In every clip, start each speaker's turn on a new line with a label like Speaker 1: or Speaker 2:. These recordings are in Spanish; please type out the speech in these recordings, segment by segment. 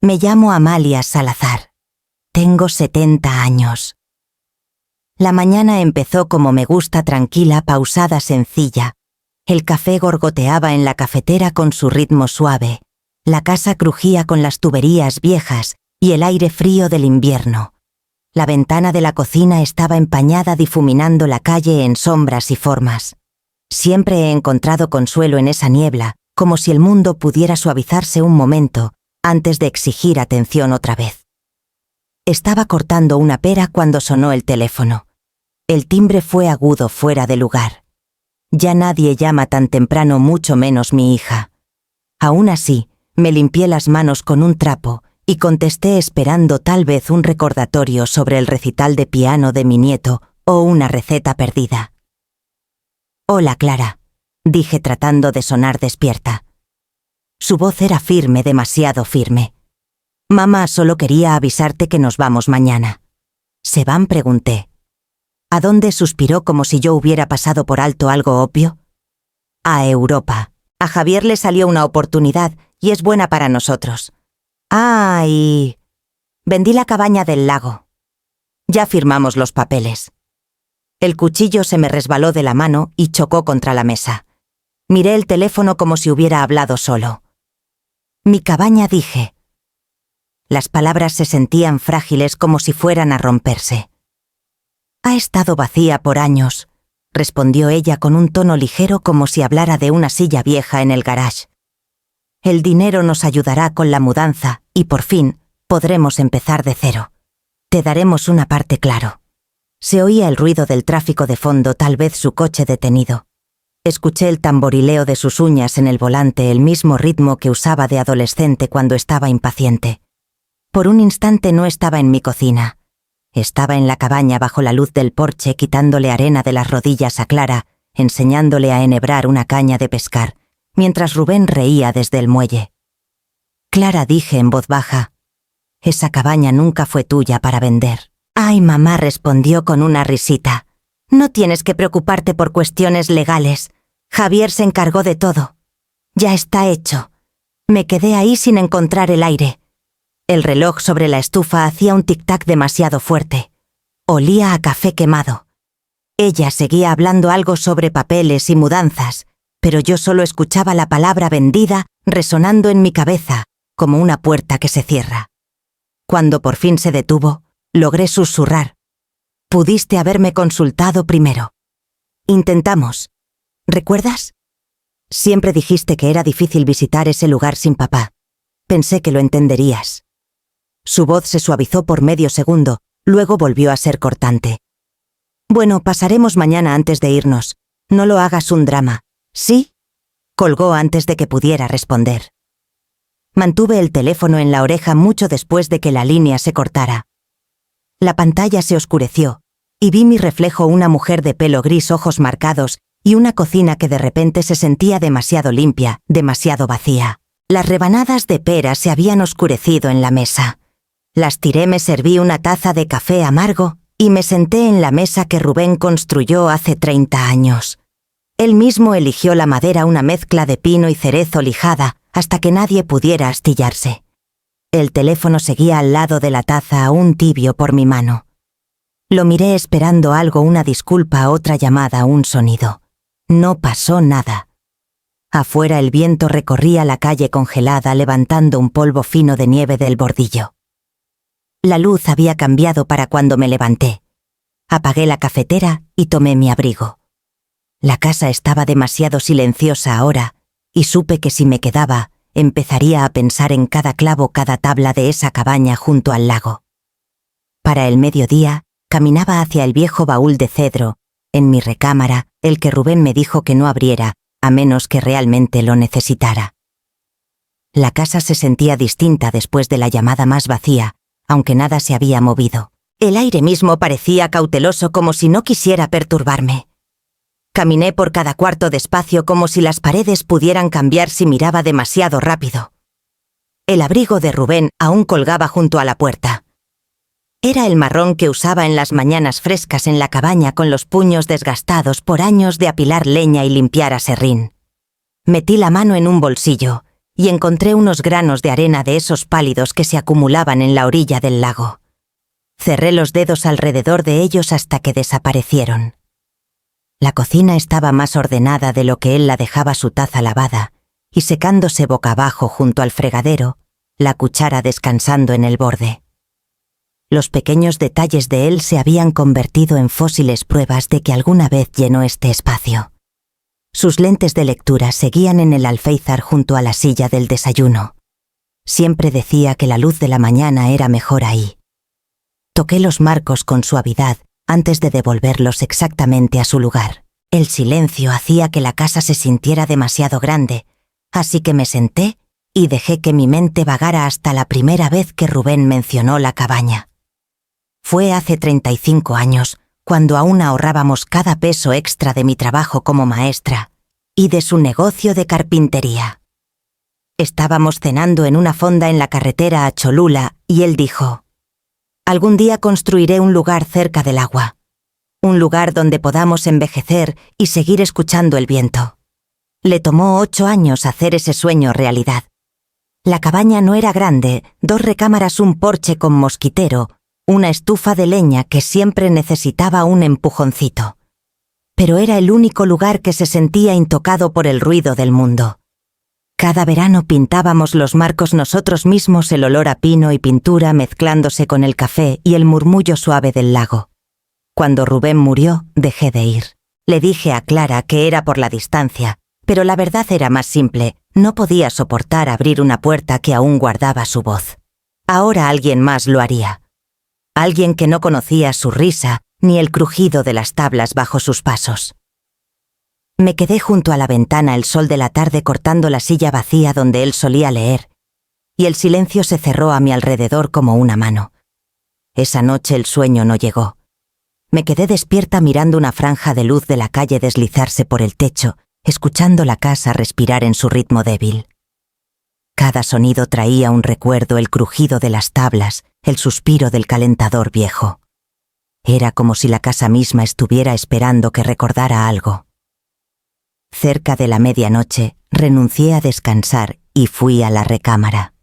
Speaker 1: Me llamo Amalia Salazar. Tengo 70 años. La mañana empezó como me gusta, tranquila, pausada, sencilla. El café gorgoteaba en la cafetera con su ritmo suave. La casa crujía con las tuberías viejas y el aire frío del invierno. La ventana de la cocina estaba empañada, difuminando la calle en sombras y formas. Siempre he encontrado consuelo en esa niebla, como si el mundo pudiera suavizarse un momento antes de exigir atención otra vez. Estaba cortando una pera cuando sonó el teléfono. El timbre fue agudo, fuera de lugar. Ya nadie llama tan temprano, mucho menos mi hija. Aún así, me limpié las manos con un trapo y contesté, esperando tal vez un recordatorio sobre el recital de piano de mi nieto o una receta perdida. «Hola, Clara», dije tratando de sonar despierta. Su voz era firme, demasiado firme. «Mamá, solo quería avisarte que nos vamos mañana». «¿Se van?», pregunté. «¿A dónde?», suspiró, como si yo hubiera pasado por alto algo obvio. «A Europa. A Javier le salió una oportunidad y es buena para nosotros». «Ah, y...» «Vendí la cabaña del lago. Ya firmamos los papeles». El cuchillo se me resbaló de la mano y chocó contra la mesa. Miré el teléfono como si hubiera hablado solo. «Mi cabaña», dije. Las palabras se sentían frágiles, como si fueran a romperse. «Ha estado vacía por años», respondió ella con un tono ligero, como si hablara de una silla vieja en el garage. «El dinero nos ayudará con la mudanza y por fin podremos empezar de cero. Te daremos una parte, claro». Se oía el ruido del tráfico de fondo, tal vez su coche detenido. Escuché el tamborileo de sus uñas en el volante, el mismo ritmo que usaba de adolescente cuando estaba impaciente. Por un instante no estaba en mi cocina. Estaba en la cabaña, bajo la luz del porche, quitándole arena de las rodillas a Clara, enseñándole a enhebrar una caña de pescar, mientras Rubén reía desde el muelle. «Clara», dije en voz baja, «esa cabaña nunca fue tuya para vender». «Ay, mamá», respondió con una risita, «no tienes que preocuparte por cuestiones legales. Javier se encargó de todo. Ya está hecho». Me quedé ahí sin encontrar el aire. El reloj sobre la estufa hacía un tic-tac demasiado fuerte. Olía a café quemado. Ella seguía hablando algo sobre papeles y mudanzas, pero yo solo escuchaba la palabra vendida resonando en mi cabeza, como una puerta que se cierra. Cuando por fin se detuvo, logré susurrar: «Pudiste haberme consultado primero. Intentamos. ¿Recuerdas? Siempre dijiste que era difícil visitar ese lugar sin papá. Pensé que lo entenderías». Su voz se suavizó por medio segundo, luego volvió a ser cortante. «Bueno, pasaremos mañana antes de irnos. No lo hagas un drama. ¿Sí?». Colgó antes de que pudiera responder. Mantuve el teléfono en la oreja mucho después de que la línea se cortara. La pantalla se oscureció, y vi mi reflejo, una mujer de pelo gris, ojos marcados, y una cocina que de repente se sentía demasiado limpia, demasiado vacía. Las rebanadas de pera se habían oscurecido en la mesa. Las tiré, me serví una taza de café amargo y me senté en la mesa que Rubén construyó hace 30 años. Él mismo eligió la madera, una mezcla de pino y cerezo lijada, hasta que nadie pudiera astillarse. El teléfono seguía al lado de la taza, aún tibio por mi mano. Lo miré esperando algo, una disculpa, otra llamada, un sonido. No pasó nada. Afuera el viento recorría la calle congelada, levantando un polvo fino de nieve del bordillo. La luz había cambiado para cuando me levanté. Apagué la cafetera y tomé mi abrigo. La casa estaba demasiado silenciosa ahora, y supe que si me quedaba, empezaría a pensar en cada clavo, cada tabla de esa cabaña junto al lago. Para el mediodía, caminaba hacia el viejo baúl de cedro, en mi recámara, el que Rubén me dijo que no abriera, a menos que realmente lo necesitara. La casa se sentía distinta después de la llamada, más vacía, aunque nada se había movido. El aire mismo parecía cauteloso, como si no quisiera perturbarme. Caminé por cada cuarto despacio, como si las paredes pudieran cambiar si miraba demasiado rápido. El abrigo de Rubén aún colgaba junto a la puerta. Era el marrón que usaba en las mañanas frescas en la cabaña, con los puños desgastados por años de apilar leña y limpiar aserrín. Metí la mano en un bolsillo y encontré unos granos de arena de esos pálidos que se acumulaban en la orilla del lago. Cerré los dedos alrededor de ellos hasta que desaparecieron. La cocina estaba más ordenada de lo que él la dejaba su taza lavada, y secándose boca abajo junto al fregadero, la cuchara descansando en el borde. Los pequeños detalles de él se habían convertido en fósiles pruebas de que alguna vez llenó este espacio. Sus lentes de lectura seguían en el alféizar junto a la silla del desayuno. Siempre decía que la luz de la mañana era mejor ahí. Toqué los marcos con suavidad antes de devolverlos exactamente a su lugar. El silencio hacía que la casa se sintiera demasiado grande, así que me senté y dejé que mi mente vagara hasta la primera vez que Rubén mencionó la cabaña. Fue hace 35 años, cuando aún ahorrábamos cada peso extra de mi trabajo como maestra y de su negocio de carpintería. Estábamos cenando en una fonda en la carretera a Cholula y él dijo: «Algún día construiré un lugar cerca del agua, un lugar donde podamos envejecer y seguir escuchando el viento». Le tomó 8 años hacer ese sueño realidad. La cabaña no era grande, 2 recámaras, un porche con mosquitero, una estufa de leña que siempre necesitaba un empujoncito. Pero era el único lugar que se sentía intocado por el ruido del mundo. Cada verano pintábamos los marcos nosotros mismos, el olor a pino y pintura mezclándose con el café y el murmullo suave del lago. Cuando Rubén murió, dejé de ir. Le dije a Clara que era por la distancia, pero la verdad era más simple. No podía soportar abrir una puerta que aún guardaba su voz. Ahora alguien más lo haría. Alguien que no conocía su risa ni el crujido de las tablas bajo sus pasos. Me quedé junto a la ventana el sol de la tarde cortando la silla vacía donde él solía leer, y el silencio se cerró a mi alrededor como una mano. Esa noche el sueño no llegó. Me quedé despierta mirando una franja de luz de la calle deslizarse por el techo, escuchando la casa respirar en su ritmo débil. Cada sonido traía un recuerdo, el crujido de las tablas, el suspiro del calentador viejo. Era como si la casa misma estuviera esperando que recordara algo. Cerca de la medianoche, renuncié a descansar y fui a la recámara.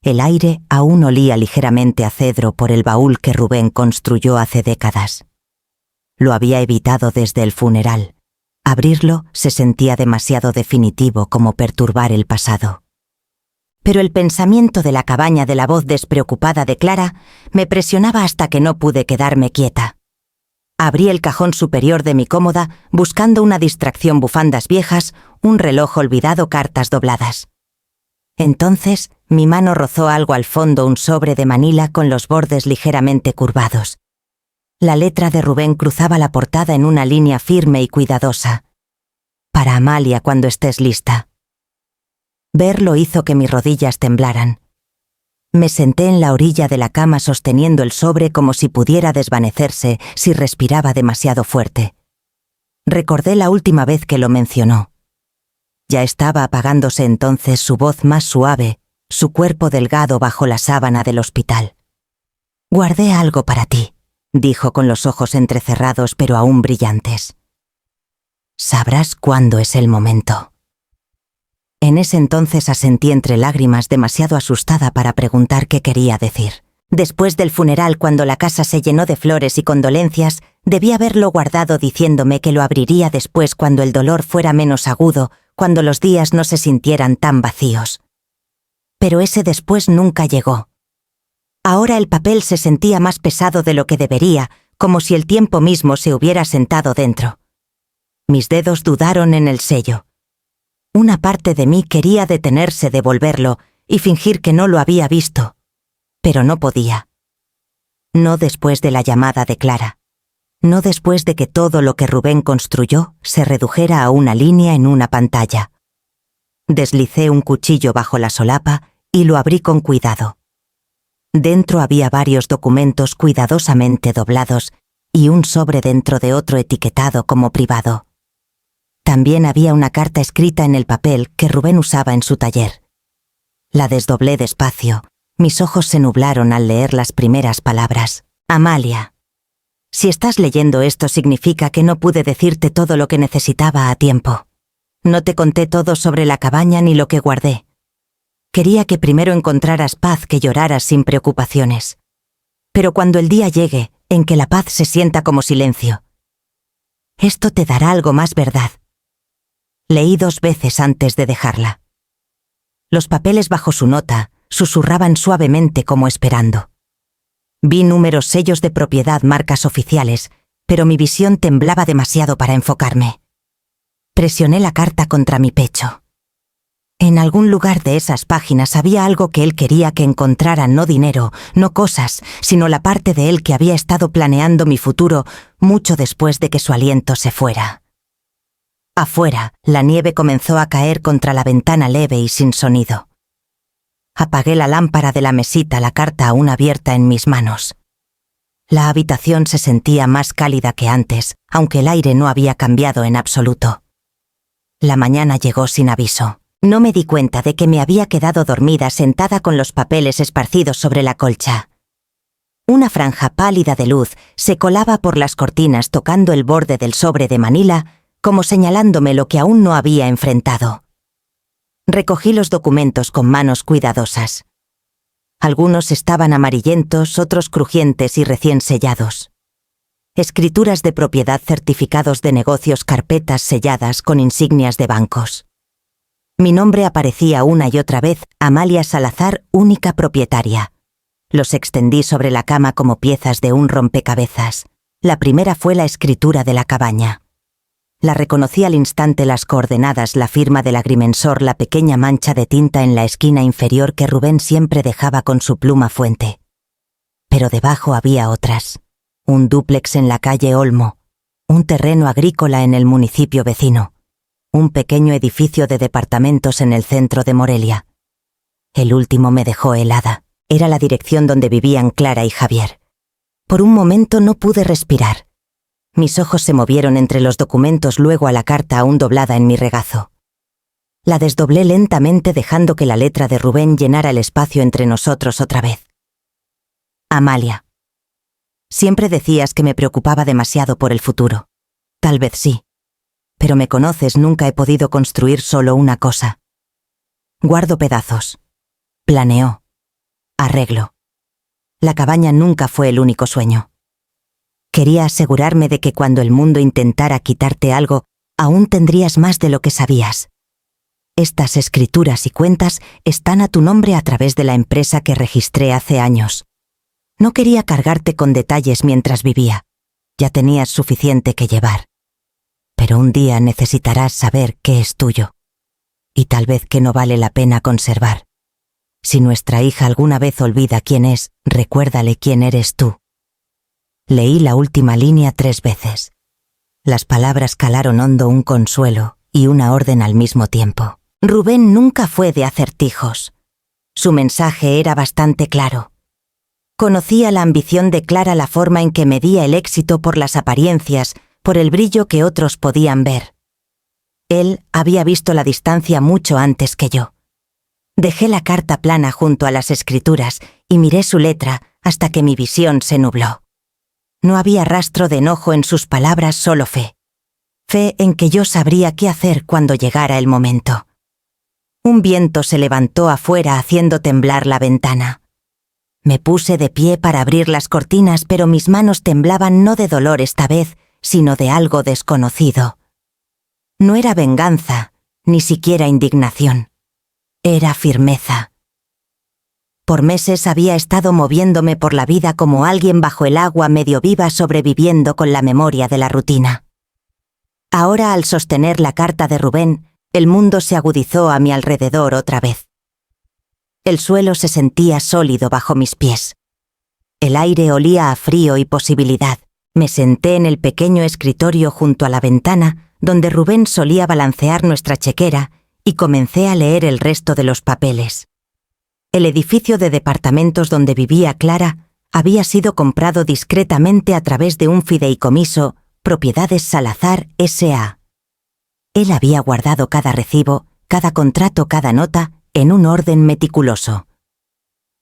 Speaker 1: El aire aún olía ligeramente a cedro por el baúl que Rubén construyó hace décadas. Lo había evitado desde el funeral. Abrirlo se sentía demasiado definitivo como perturbar el pasado. Pero el pensamiento de la cabaña, de la voz despreocupada de Clara, me presionaba hasta que no pude quedarme quieta. Abrí el cajón superior de mi cómoda buscando una distracción: bufandas viejas, un reloj olvidado, cartas dobladas. Entonces mi mano rozó algo al fondo, un sobre de manila con los bordes ligeramente curvados. La letra de Rubén cruzaba la portada en una línea firme y cuidadosa. «Para Amalia, cuando estés lista». Verlo hizo que mis rodillas temblaran. Me senté en la orilla de la cama sosteniendo el sobre como si pudiera desvanecerse si respiraba demasiado fuerte. Recordé la última vez que lo mencionó. Ya estaba apagándose entonces su voz más suave, su cuerpo delgado bajo la sábana del hospital. «Guardé algo para ti», dijo con los ojos entrecerrados pero aún brillantes. «Sabrás cuándo es el momento». En ese entonces asentí entre lágrimas, demasiado asustada para preguntar qué quería decir. Después del funeral, cuando la casa se llenó de flores y condolencias, debí haberlo guardado diciéndome que lo abriría después, cuando el dolor fuera menos agudo, cuando los días no se sintieran tan vacíos. Pero ese después nunca llegó. Ahora el papel se sentía más pesado de lo que debería, como si el tiempo mismo se hubiera sentado dentro. Mis dedos dudaron en el sello. Una parte de mí quería detenerse, devolverlo y fingir que no lo había visto, pero no podía. No después de la llamada de Clara. No después de que todo lo que Rubén construyó se redujera a una línea en una pantalla. Deslicé un cuchillo bajo la solapa y lo abrí con cuidado. Dentro había varios documentos cuidadosamente doblados y un sobre dentro de otro etiquetado como privado. También había una carta escrita en el papel que Rubén usaba en su taller. La desdoblé despacio. Mis ojos se nublaron al leer las primeras palabras. «Amalia. Si estás leyendo esto significa que no pude decirte todo lo que necesitaba a tiempo. No te conté todo sobre la cabaña ni lo que guardé. Quería que primero encontraras paz que lloraras sin preocupaciones. Pero cuando el día llegue, en que la paz se sienta como silencio, esto te dará algo más verdad. Leí 2 veces antes de dejarla. Los papeles bajo su nota susurraban suavemente como esperando. Vi números, sellos de propiedad, marcas oficiales, pero mi visión temblaba demasiado para enfocarme. Presioné la carta contra mi pecho. En algún lugar de esas páginas había algo que él quería que encontrara, no dinero, no cosas, sino la parte de él que había estado planeando mi futuro mucho después de que su aliento se fuera. Afuera, la nieve comenzó a caer contra la ventana leve y sin sonido. Apagué la lámpara de la mesita, la carta aún abierta en mis manos. La habitación se sentía más cálida que antes, aunque el aire no había cambiado en absoluto. La mañana llegó sin aviso. No me di cuenta de que me había quedado dormida sentada con los papeles esparcidos sobre la colcha. Una franja pálida de luz se colaba por las cortinas tocando el borde del sobre de Manila, como señalándome lo que aún no había enfrentado. Recogí los documentos con manos cuidadosas. Algunos estaban amarillentos, otros crujientes y recién sellados. Escrituras de propiedad, certificados de negocios, carpetas selladas con insignias de bancos. Mi nombre aparecía una y otra vez, Amalia Salazar, única propietaria. Los extendí sobre la cama como piezas de un rompecabezas. La primera fue la escritura de la cabaña. La reconocí al instante, las coordenadas, la firma del agrimensor, la pequeña mancha de tinta en la esquina inferior que Rubén siempre dejaba con su pluma fuente. Pero debajo había otras. Un dúplex en la calle Olmo, un terreno agrícola en el municipio vecino, un pequeño edificio de departamentos en el centro de Morelia. El último me dejó helada. Era la dirección donde vivían Clara y Javier. Por un momento no pude respirar. Mis ojos se movieron entre los documentos, luego a la carta aún doblada en mi regazo. La desdoblé lentamente dejando que la letra de Rubén llenara el espacio entre nosotros otra vez. Amalia. Siempre decías que me preocupaba demasiado por el futuro. Tal vez sí. Pero me conoces, nunca he podido construir solo una cosa. Guardo pedazos. Planeo. Arreglo. La cabaña nunca fue el único sueño. Quería asegurarme de que cuando el mundo intentara quitarte algo, aún tendrías más de lo que sabías. Estas escrituras y cuentas están a tu nombre a través de la empresa que registré hace años. No quería cargarte con detalles mientras vivía. Ya tenías suficiente que llevar. Pero un día necesitarás saber qué es tuyo. Y tal vez que no vale la pena conservar. Si nuestra hija alguna vez olvida quién es, recuérdale quién eres tú. Leí la última línea 3 veces. Las palabras calaron hondo, un consuelo y una orden al mismo tiempo. Rubén nunca fue de acertijos. Su mensaje era bastante claro. Conocía la ambición de Clara, la forma en que medía el éxito por las apariencias, por el brillo que otros podían ver. Él había visto la distancia mucho antes que yo. Dejé la carta plana junto a las escrituras y miré su letra hasta que mi visión se nubló. No había rastro de enojo en sus palabras, solo fe. Fe en que yo sabría qué hacer cuando llegara el momento. Un viento se levantó afuera haciendo temblar la ventana. Me puse de pie para abrir las cortinas, pero mis manos temblaban no de dolor esta vez, sino de algo desconocido. No era venganza, ni siquiera indignación. Era firmeza. Por meses había estado moviéndome por la vida como alguien bajo el agua, medio viva, sobreviviendo con la memoria de la rutina. Ahora, al sostener la carta de Rubén, el mundo se agudizó a mi alrededor otra vez. El suelo se sentía sólido bajo mis pies. El aire olía a frío y posibilidad. Me senté en el pequeño escritorio junto a la ventana, donde Rubén solía balancear nuestra chequera, y comencé a leer el resto de los papeles. El edificio de departamentos donde vivía Clara había sido comprado discretamente a través de un fideicomiso, Propiedades Salazar S.A. Él había guardado cada recibo, cada contrato, cada nota, en un orden meticuloso.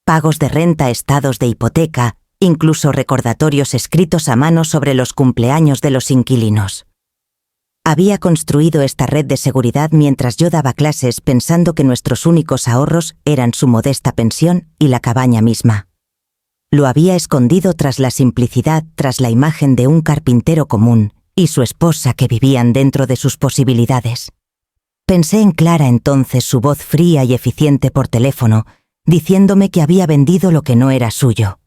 Speaker 1: Pagos de renta, estados de hipoteca, incluso recordatorios escritos a mano sobre los cumpleaños de los inquilinos. Había construido esta red de seguridad mientras yo daba clases pensando que nuestros únicos ahorros eran su modesta pensión y la cabaña misma. Lo había escondido tras la simplicidad, tras la imagen de un carpintero común y su esposa que vivían dentro de sus posibilidades. Pensé en Clara entonces, su voz fría y eficiente por teléfono, diciéndome que había vendido lo que no era suyo.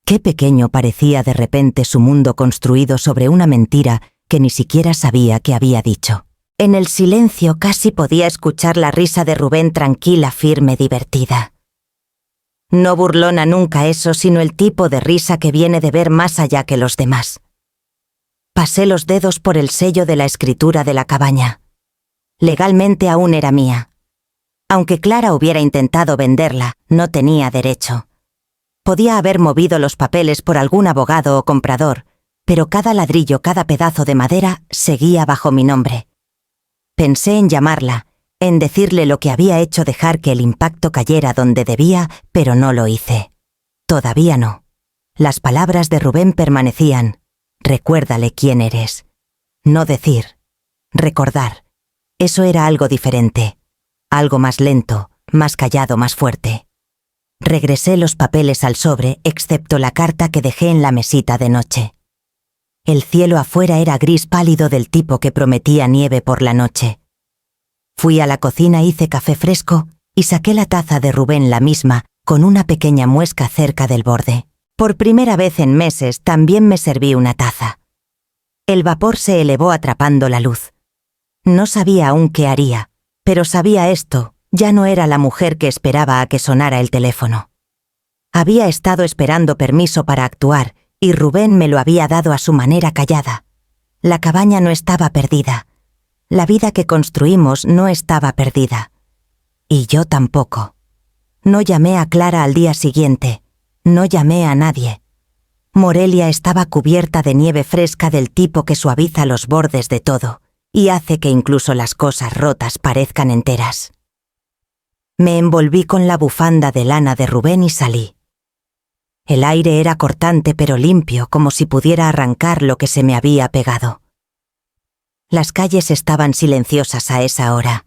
Speaker 1: Qué pequeño parecía de repente su mundo construido sobre una mentira que ni siquiera sabía que había dicho. En el silencio casi podía escuchar la risa de Rubén, tranquila, firme, divertida. No burlona nunca eso, sino el tipo de risa que viene de ver más allá que los demás. Pasé los dedos por el sello de la escritura de la cabaña. Legalmente aún era mía. Aunque Clara hubiera intentado venderla, no tenía derecho. Podía haber movido los papeles por algún abogado o comprador, pero cada ladrillo, cada pedazo de madera seguía bajo mi nombre. Pensé en llamarla, en decirle lo que había hecho, dejar que el impacto cayera donde debía, pero no lo hice. Todavía no. Las palabras de Rubén permanecían. Recuérdale quién eres. No decir. Recordar. Eso era algo diferente. Algo más lento, más callado, más fuerte. Regresé los papeles al sobre, excepto la carta que dejé en la mesita de noche. El cielo afuera era gris pálido, del tipo que prometía nieve por la noche. Fui a la cocina, hice café fresco y saqué la taza de Rubén, la misma, con una pequeña muesca cerca del borde. Por primera vez en meses también me serví una taza. El vapor se elevó atrapando la luz. No sabía aún qué haría, pero sabía esto: ya no era la mujer que esperaba a que sonara el teléfono. Había estado esperando permiso para actuar, y Rubén me lo había dado a su manera, callada. La cabaña no estaba perdida. La vida que construimos no estaba perdida. Y yo tampoco. No llamé a Clara al día siguiente. No llamé a nadie. Morelia estaba cubierta de nieve fresca, del tipo que suaviza los bordes de todo y hace que incluso las cosas rotas parezcan enteras. Me envolví con la bufanda de lana de Rubén y salí. El aire era cortante pero limpio, como si pudiera arrancar lo que se me había pegado. Las calles estaban silenciosas a esa hora.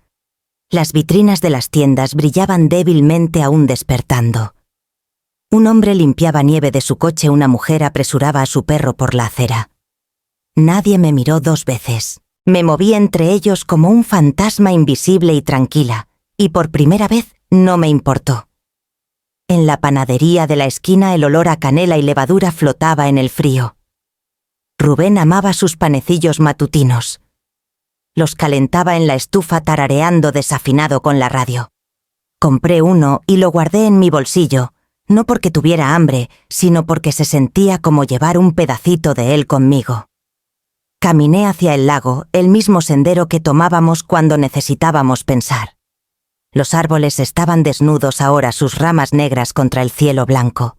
Speaker 1: Las vitrinas de las tiendas brillaban débilmente, aún despertando. Un hombre limpiaba nieve de su coche, una mujer apresuraba a su perro por la acera. Nadie me miró dos veces. Me moví entre ellos como un fantasma, invisible y tranquila, y por primera vez no me importó. En la panadería de la esquina el olor a canela y levadura flotaba en el frío. Rubén amaba sus panecillos matutinos. Los calentaba en la estufa tarareando desafinado con la radio. Compré uno y lo guardé en mi bolsillo, no porque tuviera hambre, sino porque se sentía como llevar un pedacito de él conmigo. Caminé hacia el lago, el mismo sendero que tomábamos cuando necesitábamos pensar. Los árboles estaban desnudos ahora, sus ramas negras contra el cielo blanco.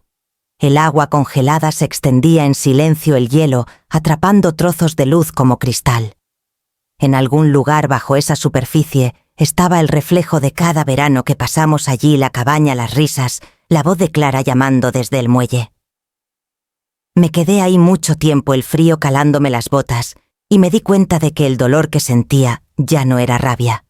Speaker 1: El agua congelada se extendía en silencio, el hielo atrapando trozos de luz como cristal. En algún lugar bajo esa superficie estaba el reflejo de cada verano que pasamos allí, la cabaña, las risas, la voz de Clara llamando desde el muelle. Me quedé ahí mucho tiempo, el frío calándome las botas, y me di cuenta de que el dolor que sentía ya no era rabia.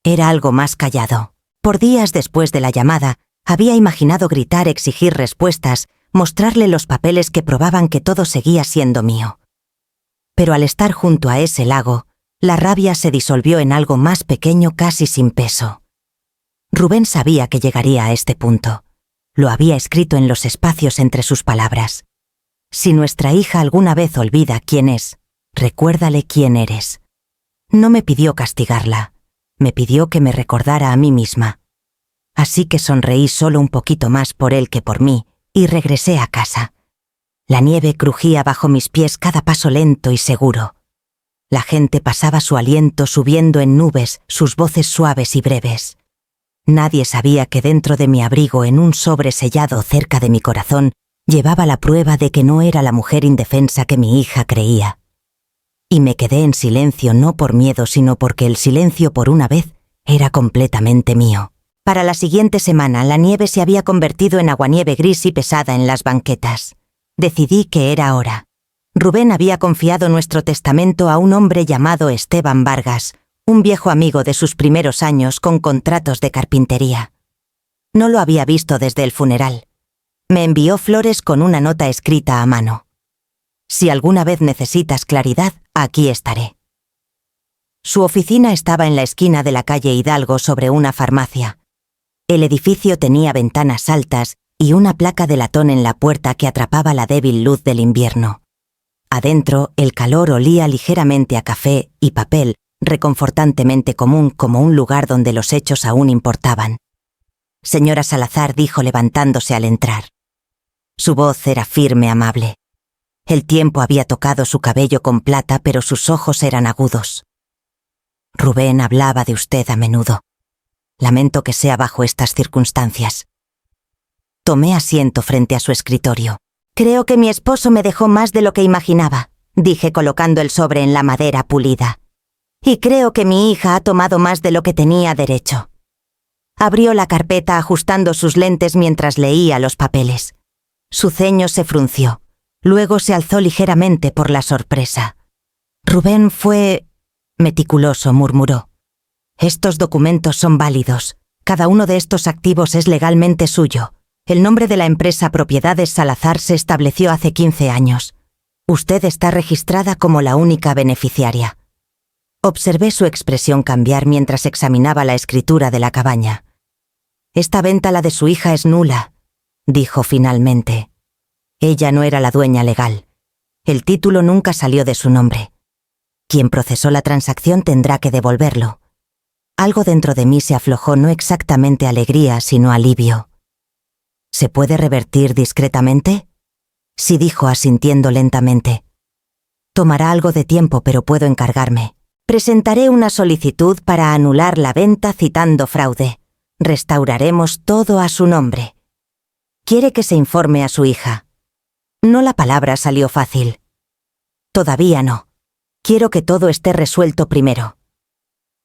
Speaker 1: Era algo más callado. Por días después de la llamada, había imaginado gritar, exigir respuestas, mostrarle los papeles que probaban que todo seguía siendo mío. Pero al estar junto a ese lago, la rabia se disolvió en algo más pequeño, casi sin peso. Rubén sabía que llegaría a este punto. Lo había escrito en los espacios entre sus palabras. Si nuestra hija alguna vez olvida quién es, recuérdale quién eres. No me pidió castigarla, me pidió que me recordara a mí misma. Así que sonreí solo un poquito más por él que por mí, y regresé a casa. La nieve crujía bajo mis pies, cada paso lento y seguro. La gente pasaba, su aliento subiendo en nubes, sus voces suaves y breves. Nadie sabía que dentro de mi abrigo, en un sobre sellado cerca de mi corazón, llevaba la prueba de que no era la mujer indefensa que mi hija creía. Y me quedé en silencio, no por miedo, sino porque el silencio, por una vez, era completamente mío. Para la siguiente semana, la nieve se había convertido en aguanieve gris y pesada en las banquetas. Decidí que era hora. Rubén había confiado nuestro testamento a un hombre llamado Esteban Vargas, un viejo amigo de sus primeros años con contratos de carpintería. No lo había visto desde el funeral. Me envió flores con una nota escrita a mano. Si alguna vez necesitas claridad, aquí estaré. Su oficina estaba en la esquina de la calle Hidalgo sobre una farmacia. El edificio tenía ventanas altas y una placa de latón en la puerta que atrapaba la débil luz del invierno. Adentro, el calor olía ligeramente a café y papel, reconfortantemente común como un lugar donde los hechos aún importaban. Señora Salazar dijo levantándose al entrar. Su voz era firme, amable. El tiempo había tocado su cabello con plata, pero sus ojos eran agudos. Rubén hablaba de usted a menudo. Lamento que sea bajo estas circunstancias. Tomé asiento frente a su escritorio. Creo que mi esposo me dejó más de lo que imaginaba, dije colocando el sobre en la madera pulida. Y creo que mi hija ha tomado más de lo que tenía derecho. Abrió la carpeta ajustando sus lentes mientras leía los papeles. Su ceño se frunció. Luego se alzó ligeramente por la sorpresa. Rubén fue meticuloso, murmuró. Estos documentos son válidos. Cada uno de estos activos es legalmente suyo. El nombre de la empresa Propiedades Salazar se estableció hace 15 años. Usted está registrada como la única beneficiaria. Observé su expresión cambiar mientras examinaba la escritura de la cabaña. Esta venta, la de su hija, es nula, dijo finalmente. Ella no era la dueña legal. El título nunca salió de su nombre. Quien procesó la transacción tendrá que devolverlo. Algo dentro de mí se aflojó, no exactamente alegría, sino alivio. ¿Se puede revertir discretamente? Sí, dijo asintiendo lentamente. Tomará algo de tiempo, pero puedo encargarme. Presentaré una solicitud para anular la venta citando fraude. Restauraremos todo a su nombre. Quiere que se informe a su hija. No, la palabra salió fácil. Todavía no. Quiero que todo esté resuelto primero.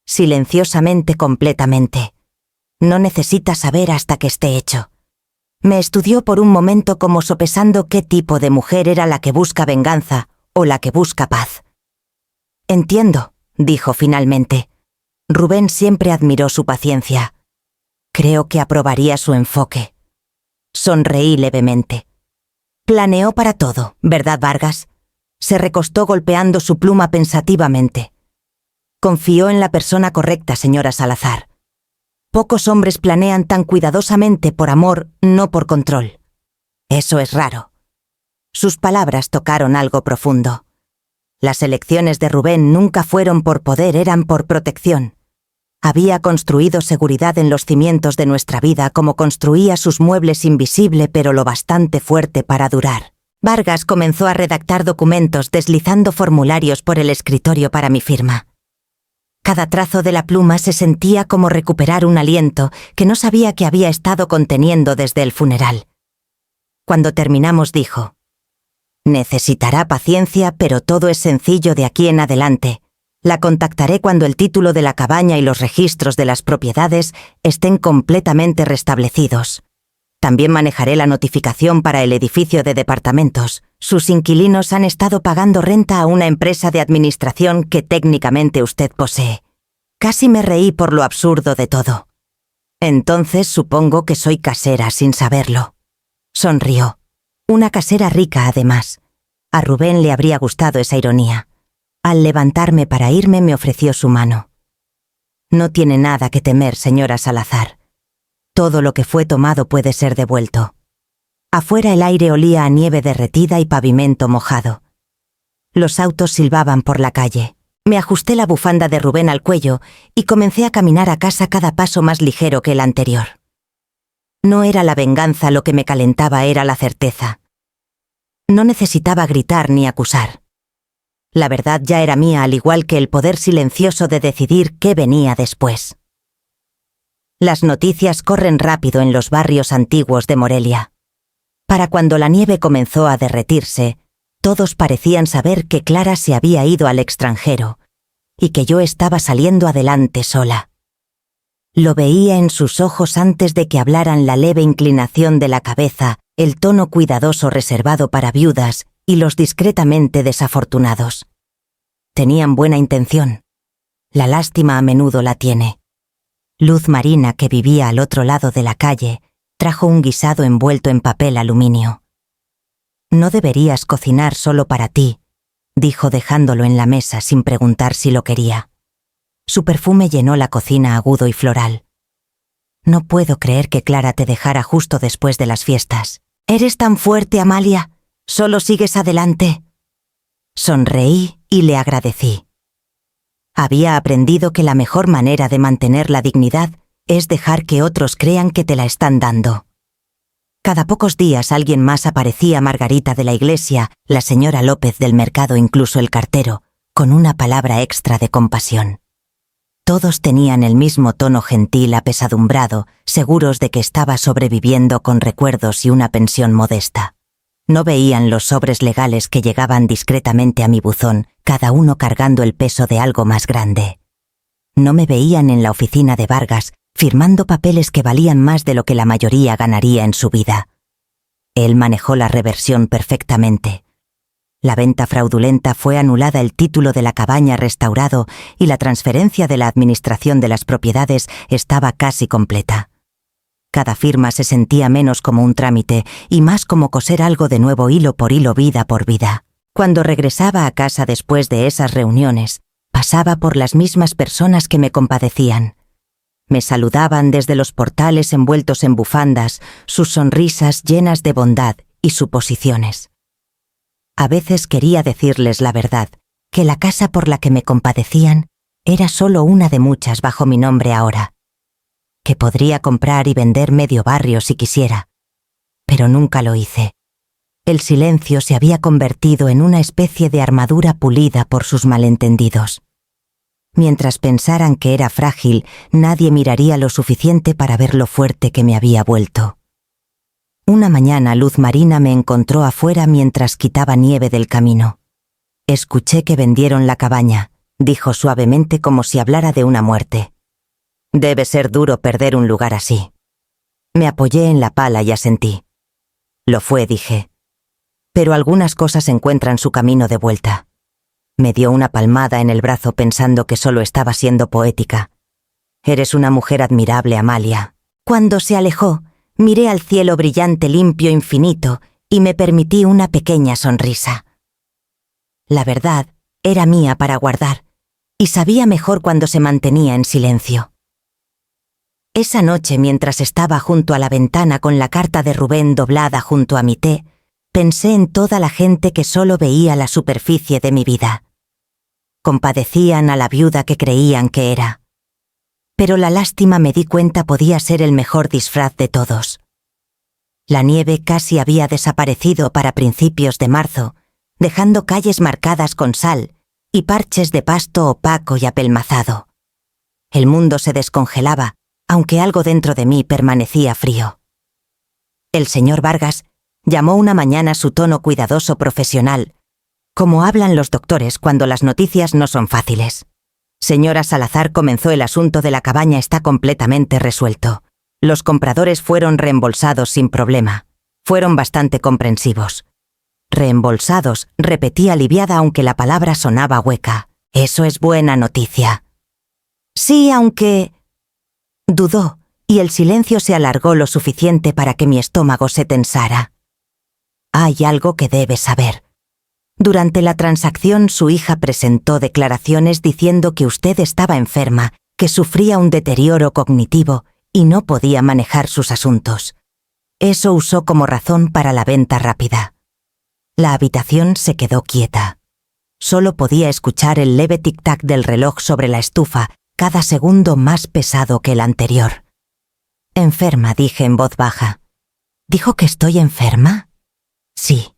Speaker 1: Silenciosamente, completamente. No necesita saber hasta que esté hecho. Me estudió por un momento como sopesando qué tipo de mujer era la que busca venganza o la que busca paz. Entiendo, dijo finalmente. Rubén siempre admiró su paciencia. Creo que aprobaría su enfoque. Sonreí levemente. Planeó para todo, ¿verdad, Vargas? Se recostó golpeando su pluma pensativamente. Confió en la persona correcta, señora Salazar. Pocos hombres planean tan cuidadosamente por amor, no por control. Eso es raro. Sus palabras tocaron algo profundo. Las elecciones de Rubén nunca fueron por poder, eran por protección. Había construido seguridad en los cimientos de nuestra vida como construía sus muebles, invisible pero lo bastante fuerte para durar. Vargas comenzó a redactar documentos deslizando formularios por el escritorio para mi firma. Cada trazo de la pluma se sentía como recuperar un aliento que no sabía que había estado conteniendo desde el funeral. Cuando terminamos dijo: necesitará paciencia, pero todo es sencillo de aquí en adelante. La contactaré cuando el título de la cabaña y los registros de las propiedades estén completamente restablecidos. También manejaré la notificación para el edificio de departamentos. Sus inquilinos han estado pagando renta a una empresa de administración que técnicamente usted posee. Casi me reí por lo absurdo de todo. Entonces supongo que soy casera sin saberlo. Sonrió. Una casera rica, además. A Rubén le habría gustado esa ironía. Al levantarme para irme, me ofreció su mano. No tiene nada que temer, señora Salazar. Todo lo que fue tomado puede ser devuelto. Afuera el aire olía a nieve derretida y pavimento mojado. Los autos silbaban por la calle. Me ajusté la bufanda de Rubén al cuello y comencé a caminar a casa cada paso más ligero que el anterior. No era la venganza lo que me calentaba, era la certeza. No necesitaba gritar ni acusar. La verdad ya era mía, al igual que el poder silencioso de decidir qué venía después. Las noticias corren rápido en los barrios antiguos de Morelia. Para cuando la nieve comenzó a derretirse, todos parecían saber que Clara se había ido al extranjero y que yo estaba saliendo adelante sola. Lo veía en sus ojos antes de que hablaran, la leve inclinación de la cabeza, el tono cuidadoso reservado para viudas y los discretamente desafortunados. Tenían buena intención. La lástima a menudo la tiene. Luz Marina, que vivía al otro lado de la calle, trajo un guisado envuelto en papel aluminio. «No deberías cocinar solo para ti», dijo dejándolo en la mesa sin preguntar si lo quería. Su perfume llenó la cocina agudo y floral. «No puedo creer que Clara te dejara justo después de las fiestas. Eres tan fuerte, Amalia. Solo sigues adelante». Sonreí y le agradecí. Había aprendido que la mejor manera de mantener la dignidad es dejar que otros crean que te la están dando. Cada pocos días alguien más aparecía: Margarita de la iglesia, la señora López del mercado, incluso el cartero, con una palabra extra de compasión. Todos tenían el mismo tono gentil apesadumbrado, seguros de que estaba sobreviviendo con recuerdos y una pensión modesta. No veían los sobres legales que llegaban discretamente a mi buzón, cada uno cargando el peso de algo más grande. No me veían en la oficina de Vargas, firmando papeles que valían más de lo que la mayoría ganaría en su vida. Él manejó la reversión perfectamente. La venta fraudulenta fue anulada, el título de la cabaña restaurado y la transferencia de la administración de las propiedades estaba casi completa. Cada firma se sentía menos como un trámite y más como coser algo de nuevo, hilo por hilo, vida por vida. Cuando regresaba a casa después de esas reuniones, pasaba por las mismas personas que me compadecían. Me saludaban desde los portales envueltos en bufandas, sus sonrisas llenas de bondad y suposiciones. A veces quería decirles la verdad, que la casa por la que me compadecían era solo una de muchas bajo mi nombre ahora, que podría comprar y vender medio barrio si quisiera, pero nunca lo hice. El silencio se había convertido en una especie de armadura pulida por sus malentendidos. Mientras pensaran que era frágil, nadie miraría lo suficiente para ver lo fuerte que me había vuelto. Una mañana Luz Marina me encontró afuera mientras quitaba nieve del camino. «Escuché que vendieron la cabaña», dijo suavemente, como si hablara de una muerte. «Debe ser duro perder un lugar así». Me apoyé en la pala y asentí. «Lo fue», dije. «Pero algunas cosas encuentran su camino de vuelta». Me dio una palmada en el brazo pensando que solo estaba siendo poética. «Eres una mujer admirable, Amalia». Cuando se alejó, miré al cielo brillante, limpio, infinito, y me permití una pequeña sonrisa. La verdad era mía para guardar, y sabía mejor cuando se mantenía en silencio. Esa noche, mientras estaba junto a la ventana con la carta de Rubén doblada junto a mi té, pensé en toda la gente que solo veía la superficie de mi vida. Compadecían a la viuda que creían que era. Pero la lástima, me di cuenta, podía ser el mejor disfraz de todos. La nieve casi había desaparecido para principios de marzo, dejando calles marcadas con sal y parches de pasto opaco y apelmazado. El mundo se descongelaba, aunque algo dentro de mí permanecía frío. El señor Vargas llamó una mañana, su tono cuidadoso, profesional, como hablan los doctores cuando las noticias no son fáciles. «Señora Salazar», comenzó, «el asunto de la cabaña está completamente resuelto. Los compradores fueron reembolsados sin problema. Fueron bastante comprensivos». «Reembolsados», repetí aliviada, aunque la palabra sonaba hueca. «Eso es buena noticia». «Sí, aunque…» Dudó, y el silencio se alargó lo suficiente para que mi estómago se tensara. «Hay algo que debes saber. Durante la transacción su hija presentó declaraciones diciendo que usted estaba enferma, que sufría un deterioro cognitivo y no podía manejar sus asuntos. Eso usó como razón para la venta rápida». La habitación se quedó quieta. Solo podía escuchar el leve tic-tac del reloj sobre la estufa, cada segundo más pesado que el anterior. «Enferma», dije en voz baja. «¿Dijo que estoy enferma?» «Sí».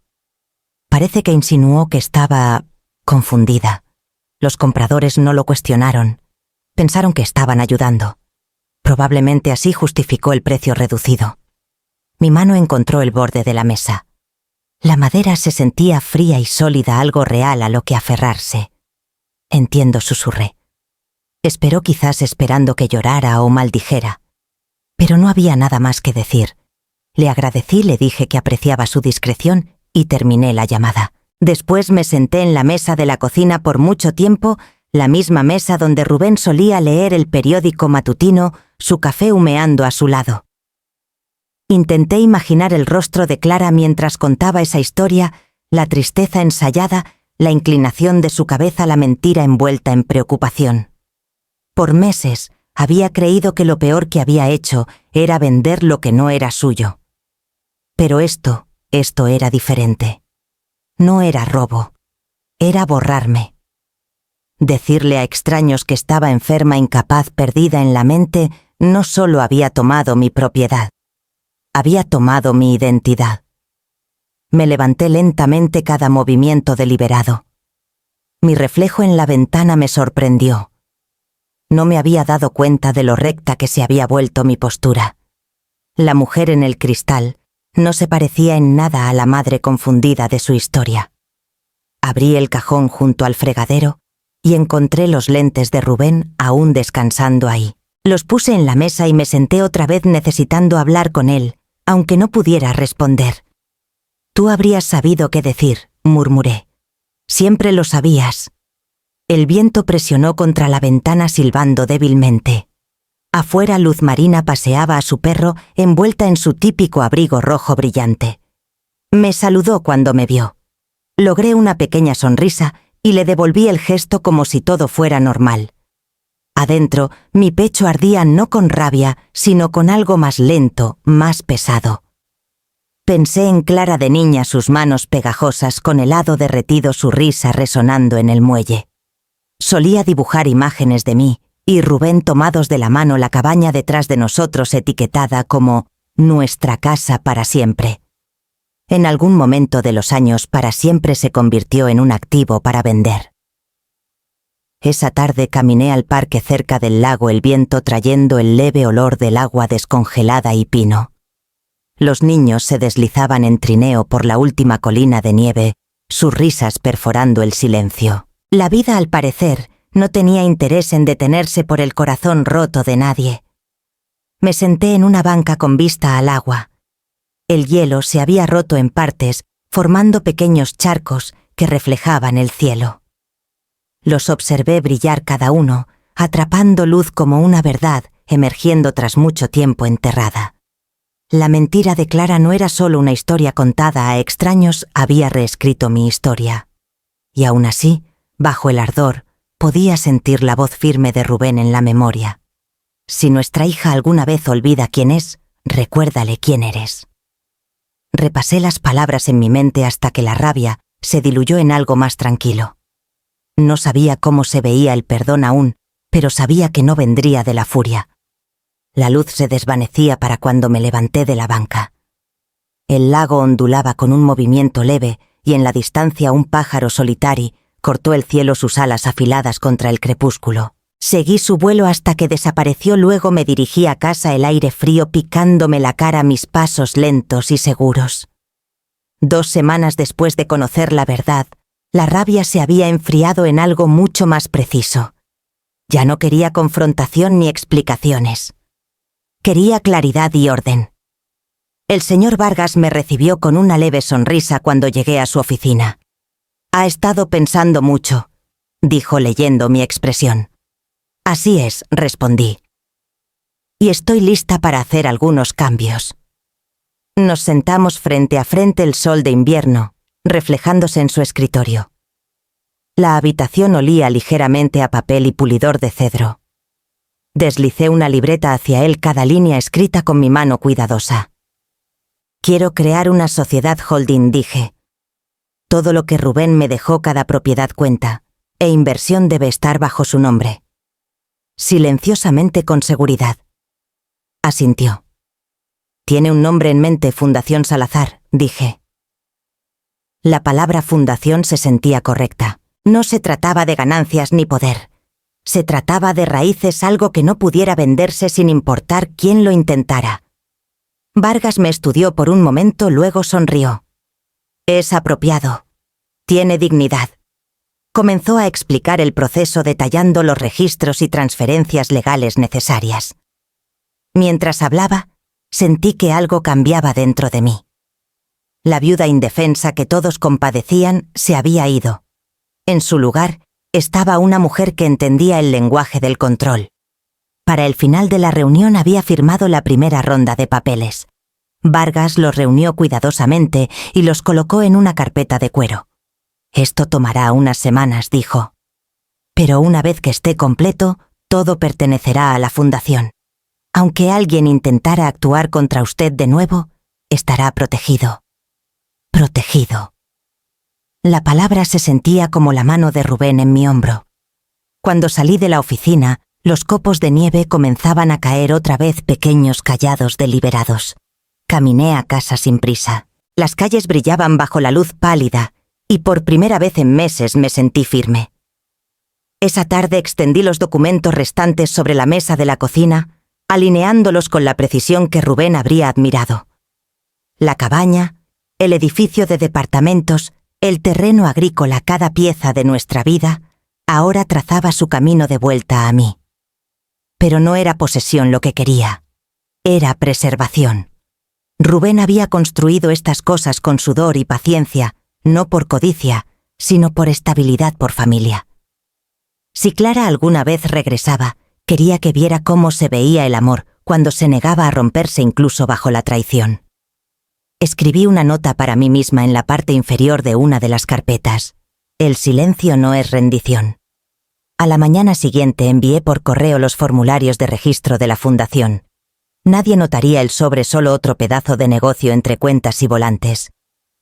Speaker 1: Parece que insinuó que estaba confundida. Los compradores no lo cuestionaron. Pensaron que estaban ayudando. Probablemente así justificó el precio reducido. Mi mano encontró el borde de la mesa. La madera se sentía fría y sólida, algo real a lo que aferrarse. «Entiendo», susurré. Esperó, quizás esperando que llorara o maldijera. Pero no había nada más que decir. Le agradecí, le dije que apreciaba su discreción y terminé la llamada. Después me senté en la mesa de la cocina por mucho tiempo, la misma mesa donde Rubén solía leer el periódico matutino, su café humeando a su lado. Intenté imaginar el rostro de Clara mientras contaba esa historia, la tristeza ensayada, la inclinación de su cabeza, la mentira envuelta en preocupación. Por meses había creído que lo peor que había hecho era vender lo que no era suyo. Pero esto era diferente. No era robo, era borrarme. Decirle a extraños que estaba enferma, incapaz, perdida en la mente, no solo había tomado mi propiedad, había tomado mi identidad. Me levanté lentamente, cada movimiento deliberado. Mi reflejo en la ventana me sorprendió. No me había dado cuenta de lo recta que se había vuelto mi postura. La mujer en el cristal no se parecía en nada a la madre confundida de su historia. Abrí el cajón junto al fregadero y encontré los lentes de Rubén aún descansando ahí. Los puse en la mesa y me senté otra vez, necesitando hablar con él, aunque no pudiera responder. «Tú habrías sabido qué decir», murmuré. «Siempre lo sabías». El viento presionó contra la ventana silbando débilmente. Afuera, Luz Marina paseaba a su perro envuelta en su típico abrigo rojo brillante. Me saludó cuando me vio. Logré una pequeña sonrisa y le devolví el gesto como si todo fuera normal. Adentro, mi pecho ardía no con rabia, sino con algo más lento, más pesado. Pensé en Clara de niña, sus manos pegajosas con helado derretido, su risa resonando en el muelle. Solía dibujar imágenes de mí y Rubén tomados de la mano, la cabaña detrás de nosotros etiquetada como «nuestra casa para siempre». En algún momento de los años, para siempre se convirtió en un activo para vender. Esa tarde caminé al parque cerca del lago, el viento trayendo el leve olor del agua descongelada y pino. Los niños se deslizaban en trineo por la última colina de nieve, sus risas perforando el silencio. La vida, al parecer, no tenía interés en detenerse por el corazón roto de nadie. Me senté en una banca con vista al agua. El hielo se había roto en partes, formando pequeños charcos que reflejaban el cielo. Los observé brillar cada uno, atrapando luz como una verdad, emergiendo tras mucho tiempo enterrada. La mentira de Clara no era solo una historia contada a extraños, había reescrito mi historia. Y aún así, bajo el ardor, podía sentir la voz firme de Rubén en la memoria. Si nuestra hija alguna vez olvida quién es, recuérdale quién eres. Repasé las palabras en mi mente hasta que la rabia se diluyó en algo más tranquilo. No sabía cómo se veía el perdón aún, pero sabía que no vendría de la furia. La luz se desvanecía para cuando me levanté de la banca. El lago ondulaba con un movimiento leve y en la distancia un pájaro solitario cortó el cielo, sus alas afiladas contra el crepúsculo. Seguí su vuelo hasta que desapareció, luego me dirigí a casa, el aire frío picándome la cara, mis pasos lentos y seguros. 2 semanas después de conocer la verdad, la rabia se había enfriado en algo mucho más preciso. Ya no quería confrontación ni explicaciones. Quería claridad y orden. El señor Vargas me recibió con una leve sonrisa cuando llegué a su oficina. «Ha estado pensando mucho», dijo leyendo mi expresión. «Así es», respondí. «Y estoy lista para hacer algunos cambios». Nos sentamos frente a frente, el sol de invierno, reflejándose en su escritorio. La habitación olía ligeramente a papel y pulidor de cedro. Deslicé una libreta hacia él, cada línea escrita con mi mano cuidadosa. «Quiero crear una sociedad holding», dije. «Todo lo que Rubén me dejó, cada propiedad cuenta, e inversión debe estar bajo su nombre». Silenciosamente, con seguridad. Asintió. «Tiene un nombre en mente, Fundación Salazar», dije. La palabra fundación se sentía correcta. No se trataba de ganancias ni poder. Se trataba de raíces, algo que no pudiera venderse sin importar quién lo intentara. Vargas me estudió por un momento, luego sonrió. «Es apropiado. Tiene dignidad». Comenzó a explicar el proceso detallando los registros y transferencias legales necesarias. Mientras hablaba, sentí que algo cambiaba dentro de mí. La viuda indefensa que todos compadecían se había ido. En su lugar estaba una mujer que entendía el lenguaje del control. Para el final de la reunión había firmado la primera ronda de papeles. Vargas los reunió cuidadosamente y los colocó en una carpeta de cuero. «Esto tomará unas semanas», dijo. «Pero una vez que esté completo, todo pertenecerá a la fundación. Aunque alguien intentara actuar contra usted de nuevo, estará protegido». Protegido. La palabra se sentía como la mano de Rubén en mi hombro. Cuando salí de la oficina, los copos de nieve comenzaban a caer otra vez pequeños callados deliberados. Caminé a casa sin prisa. Las calles brillaban bajo la luz pálida y por primera vez en meses me sentí firme. Esa tarde extendí los documentos restantes sobre la mesa de la cocina, alineándolos con la precisión que Rubén habría admirado. La cabaña, el edificio de departamentos, el terreno agrícola, cada pieza de nuestra vida, ahora trazaba su camino de vuelta a mí. Pero no era posesión lo que quería, era preservación. Rubén había construido estas cosas con sudor y paciencia, no por codicia, sino por estabilidad, por familia. Si Clara alguna vez regresaba, quería que viera cómo se veía el amor cuando se negaba a romperse incluso bajo la traición. Escribí una nota para mí misma en la parte inferior de una de las carpetas. El silencio no es rendición. A la mañana siguiente envié por correo los formularios de registro de la fundación. Nadie notaría el sobre, solo otro pedazo de negocio entre cuentas y volantes.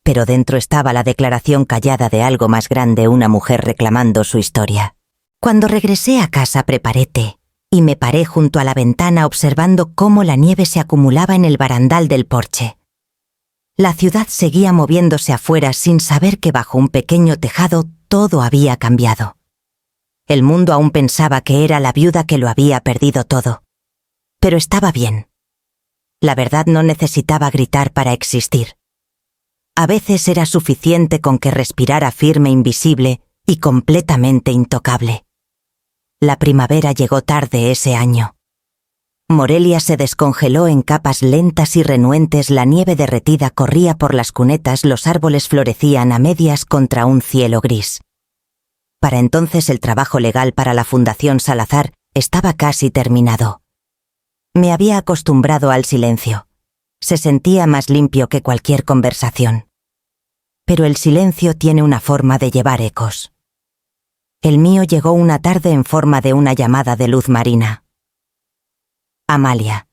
Speaker 1: Pero dentro estaba la declaración callada de algo más grande, una mujer reclamando su historia. Cuando regresé a casa preparé té y me paré junto a la ventana observando cómo la nieve se acumulaba en el barandal del porche. La ciudad seguía moviéndose afuera sin saber que bajo un pequeño tejado todo había cambiado. El mundo aún pensaba que era la viuda que lo había perdido todo. Pero estaba bien. La verdad no necesitaba gritar para existir. A veces era suficiente con que respirara firme, invisible y completamente intocable. La primavera llegó tarde ese año. Morelia se descongeló en capas lentas y renuentes, la nieve derretida corría por las cunetas, los árboles florecían a medias contra un cielo gris. Para entonces el trabajo legal para la Fundación Salazar estaba casi terminado. Me había acostumbrado al silencio. Se sentía más limpio que cualquier conversación. Pero el silencio tiene una forma de llevar ecos. El mío llegó una tarde en forma de una llamada de luz marina. «Amalia,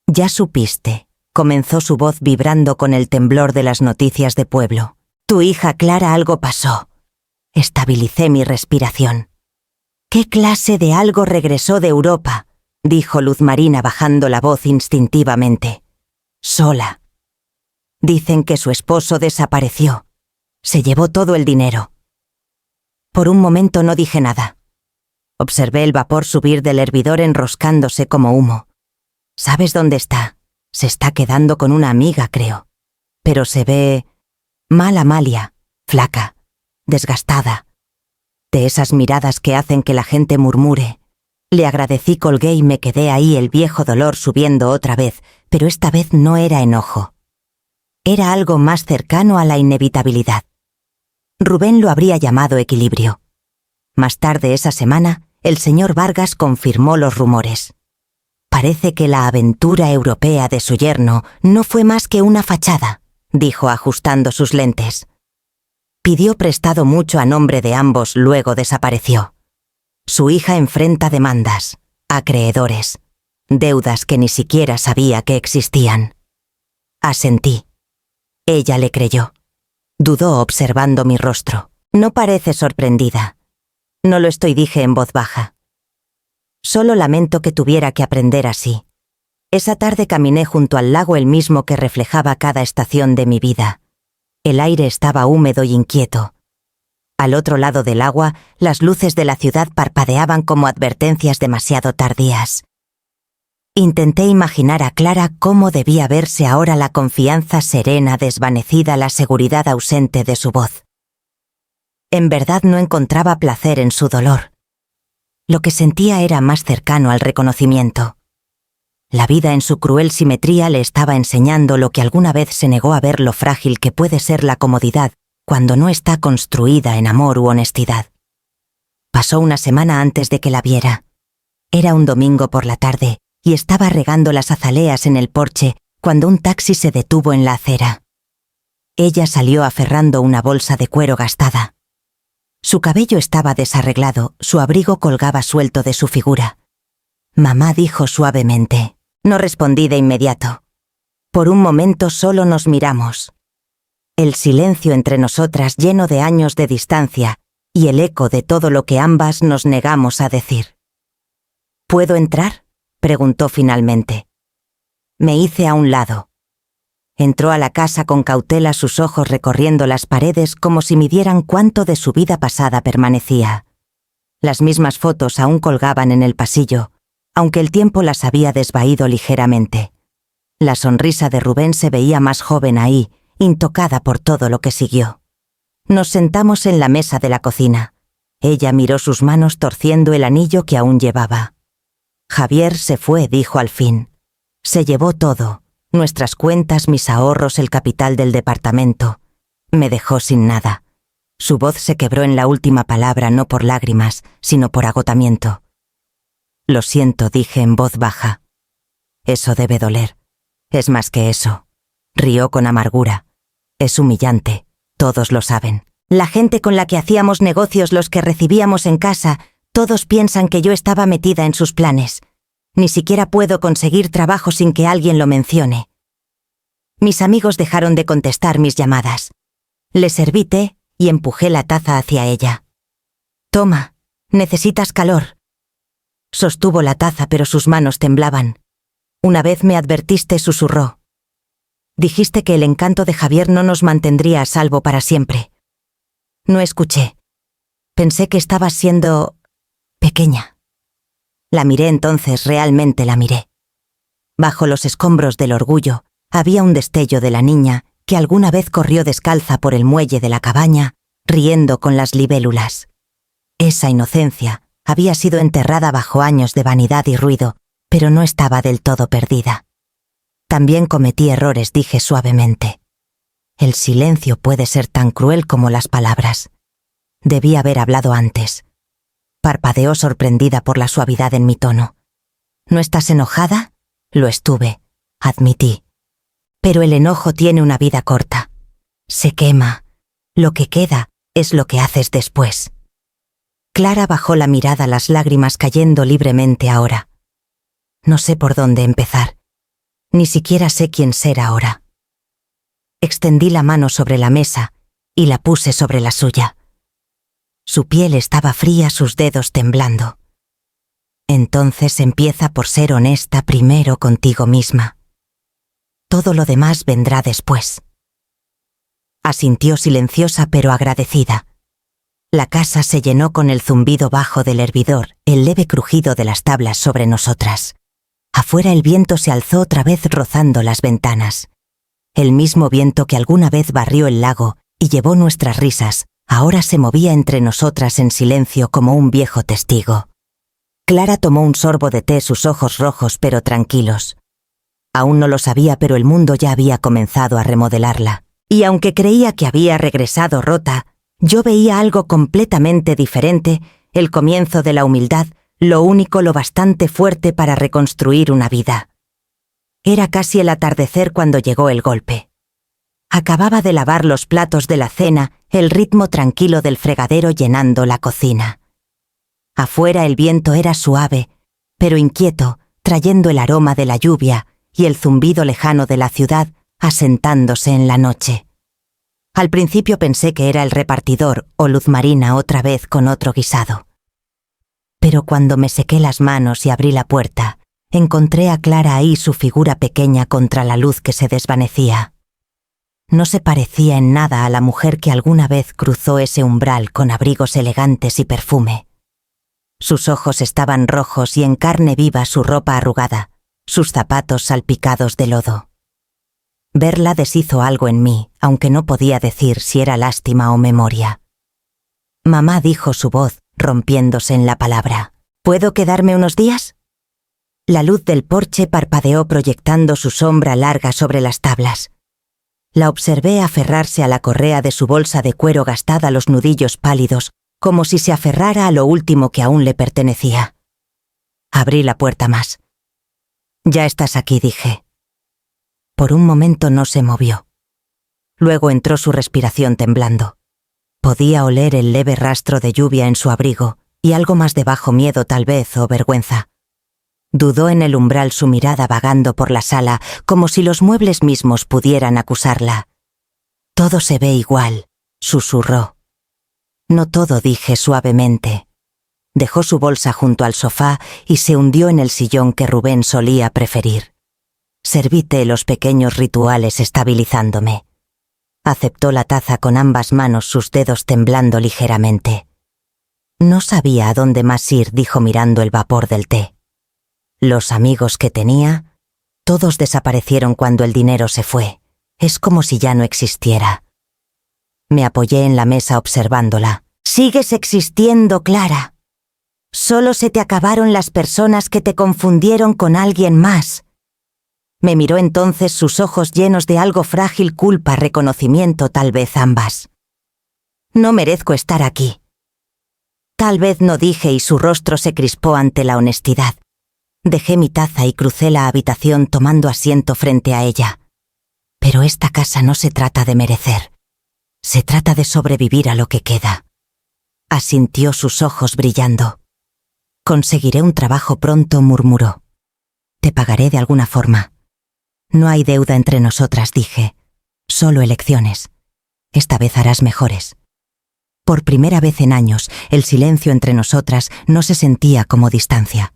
Speaker 1: ya supiste», comenzó su voz vibrando con el temblor de las noticias de pueblo. «Tu hija Clara, algo pasó». Estabilicé mi respiración. «¿Qué clase de algo regresó de Europa?», dijo Luz Marina bajando la voz instintivamente. «Sola. Dicen que su esposo desapareció. Se llevó todo el dinero». Por un momento no dije nada. Observé el vapor subir del hervidor enroscándose como humo. «¿Sabes dónde está? Se está quedando con una amiga, creo. Pero se ve mal, Amalia, flaca, desgastada. De esas miradas que hacen que la gente murmure». Le agradecí, colgué y me quedé ahí, el viejo dolor subiendo otra vez, pero esta vez no era enojo. Era algo más cercano a la inevitabilidad. Rubén lo habría llamado equilibrio. Más tarde esa semana, el señor Vargas confirmó los rumores. «Parece que la aventura europea de su yerno no fue más que una fachada», dijo ajustando sus lentes. «Pidió prestado mucho a nombre de ambos, luego desapareció. Su hija enfrenta demandas, acreedores, deudas que ni siquiera sabía que existían». Asentí. Ella le creyó. Dudó observando mi rostro. «No parece sorprendida». «No lo estoy», dije en voz baja. «Solo lamento que tuviera que aprender así». Esa tarde caminé junto al lago, el mismo que reflejaba cada estación de mi vida. El aire estaba húmedo y inquieto. Al otro lado del agua, las luces de la ciudad parpadeaban como advertencias demasiado tardías. Intenté imaginar a Clara cómo debía verse ahora, la confianza serena desvanecida, la seguridad ausente de su voz. En verdad no encontraba placer en su dolor. Lo que sentía era más cercano al reconocimiento. La vida en su cruel simetría le estaba enseñando lo que alguna vez se negó a ver, lo frágil que puede ser la comodidad cuando no está construida en amor u honestidad. Pasó una semana antes de que la viera. Era un domingo por la tarde y estaba regando las azaleas en el porche cuando un taxi se detuvo en la acera. Ella salió aferrando una bolsa de cuero gastada. Su cabello estaba desarreglado, su abrigo colgaba suelto de su figura. Mamá dijo suavemente. No respondí de inmediato. Por un momento solo nos miramos. El silencio entre nosotras lleno de años de distancia y el eco de todo lo que ambas nos negamos a decir. ¿Puedo entrar?, preguntó finalmente. Me hice a un lado. Entró a la casa con cautela, sus ojos recorriendo las paredes como si midieran cuánto de su vida pasada permanecía. Las mismas fotos aún colgaban en el pasillo, aunque el tiempo las había desvaído ligeramente. La sonrisa de Rubén se veía más joven ahí, intocada por todo lo que siguió. Nos sentamos en la mesa de la cocina. Ella miró sus manos torciendo el anillo que aún llevaba. Javier se fue, dijo al fin. Se llevó todo, nuestras cuentas, mis ahorros, el capital del departamento. Me dejó sin nada. Su voz se quebró en la última palabra, no por lágrimas, sino por agotamiento. Lo siento, dije en voz baja. Eso debe doler. Es más que eso. Rió con amargura. Es humillante, todos lo saben. La gente con la que hacíamos negocios, los que recibíamos en casa, todos piensan que yo estaba metida en sus planes. Ni siquiera puedo conseguir trabajo sin que alguien lo mencione. Mis amigos dejaron de contestar mis llamadas. Le serví té y empujé la taza hacia ella. Toma, necesitas calor. Sostuvo la taza, pero sus manos temblaban. Una vez me advertiste, susurró. Dijiste que el encanto de Javier no nos mantendría a salvo para siempre. No escuché. Pensé que estabas siendo pequeña. La miré entonces, realmente la miré. Bajo los escombros del orgullo había un destello de la niña que alguna vez corrió descalza por el muelle de la cabaña, riendo con las libélulas. Esa inocencia había sido enterrada bajo años de vanidad y ruido, pero no estaba del todo perdida. También cometí errores, dije suavemente. El silencio puede ser tan cruel como las palabras. Debí haber hablado antes. Parpadeó sorprendida por la suavidad en mi tono. ¿No estás enojada? Lo estuve, admití. Pero el enojo tiene una vida corta. Se quema. Lo que queda es lo que haces después. Clara bajó la mirada, las lágrimas cayendo libremente ahora. No sé por dónde empezar. Ni siquiera sé quién ser ahora. Extendí la mano sobre la mesa y la puse sobre la suya. Su piel estaba fría, sus dedos temblando. Entonces empieza por ser honesta primero contigo misma. Todo lo demás vendrá después. Asintió silenciosa pero agradecida. La casa se llenó con el zumbido bajo del hervidor, el leve crujido de las tablas sobre nosotras. Afuera el viento se alzó otra vez rozando las ventanas. El mismo viento que alguna vez barrió el lago y llevó nuestras risas, ahora se movía entre nosotras en silencio como un viejo testigo. Clara tomó un sorbo de té, sus ojos rojos pero tranquilos. Aún no lo sabía, pero el mundo ya había comenzado a remodelarla. Y aunque creía que había regresado rota, yo veía algo completamente diferente, el comienzo de la humildad, lo único lo bastante fuerte para reconstruir una vida. Era casi el atardecer cuando llegó el golpe. Acababa de lavar los platos de la cena, el ritmo tranquilo del fregadero llenando la cocina. Afuera el viento era suave, pero inquieto, trayendo el aroma de la lluvia y el zumbido lejano de la ciudad asentándose en la noche. Al principio pensé que era el repartidor o Luz Marina otra vez con otro guisado. Pero cuando me sequé las manos y abrí la puerta, encontré a Clara ahí, su figura pequeña contra la luz que se desvanecía. No se parecía en nada a la mujer que alguna vez cruzó ese umbral con abrigos elegantes y perfume. Sus ojos estaban rojos y en carne viva su ropa arrugada, sus zapatos salpicados de lodo. Verla deshizo algo en mí, aunque no podía decir si era lástima o memoria. Mamá, dijo su voz, rompiéndose en la palabra. ¿Puedo quedarme unos días? La luz del porche parpadeó proyectando su sombra larga sobre las tablas. La observé aferrarse a la correa de su bolsa de cuero gastada a los nudillos pálidos, como si se aferrara a lo último que aún le pertenecía. Abrí la puerta más. «Ya estás aquí», dije. Por un momento no se movió. Luego entró su respiración temblando. Podía oler el leve rastro de lluvia en su abrigo, y algo más debajo, miedo tal vez o vergüenza. Dudó en el umbral, su mirada vagando por la sala, como si los muebles mismos pudieran acusarla. «Todo se ve igual», susurró. «No todo», dije suavemente. Dejó su bolsa junto al sofá y se hundió en el sillón que Rubén solía preferir. Serví té, los pequeños rituales estabilizándome. Aceptó la taza con ambas manos, sus dedos temblando ligeramente. «No sabía a dónde más ir», dijo mirando el vapor del té. «Los amigos que tenía, todos desaparecieron cuando el dinero se fue. Es como si ya no existiera». Me apoyé en la mesa observándola. «Sigues existiendo, Clara. Solo se te acabaron las personas que te confundieron con alguien más». Me miró entonces, sus ojos llenos de algo frágil, culpa, reconocimiento, tal vez ambas. «No merezco estar aquí». «Tal vez no», dije, y su rostro se crispó ante la honestidad. Dejé mi taza y crucé la habitación tomando asiento frente a ella. «Pero esta casa no se trata de merecer. Se trata de sobrevivir a lo que queda». Asintió, sus ojos brillando. «Conseguiré un trabajo pronto», murmuró. «Te pagaré de alguna forma». «No hay deuda entre nosotras», dije. «Solo elecciones. Esta vez harás mejores». Por primera vez en años, el silencio entre nosotras no se sentía como distancia.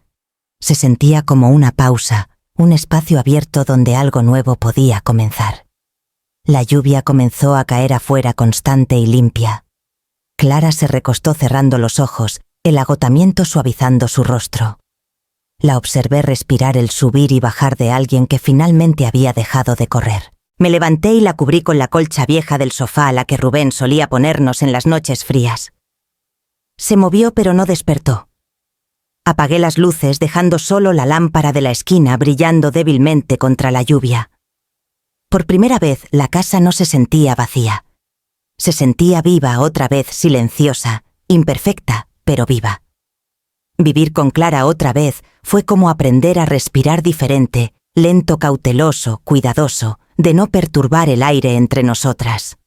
Speaker 1: Se sentía como una pausa, un espacio abierto donde algo nuevo podía comenzar. La lluvia comenzó a caer afuera, constante y limpia. Clara se recostó cerrando los ojos, el agotamiento suavizando su rostro. La observé respirar el subir y bajar de alguien que finalmente había dejado de correr. Me levanté y la cubrí con la colcha vieja del sofá a la que Rubén solía ponernos en las noches frías. Se movió pero no despertó. Apagué las luces, dejando solo la lámpara de la esquina brillando débilmente contra la lluvia. Por primera vez la casa no se sentía vacía. Se sentía viva, otra vez silenciosa, imperfecta, pero viva. Vivir con Clara otra vez fue como aprender a respirar diferente, lento, cauteloso, cuidadoso, de no perturbar el aire entre nosotras.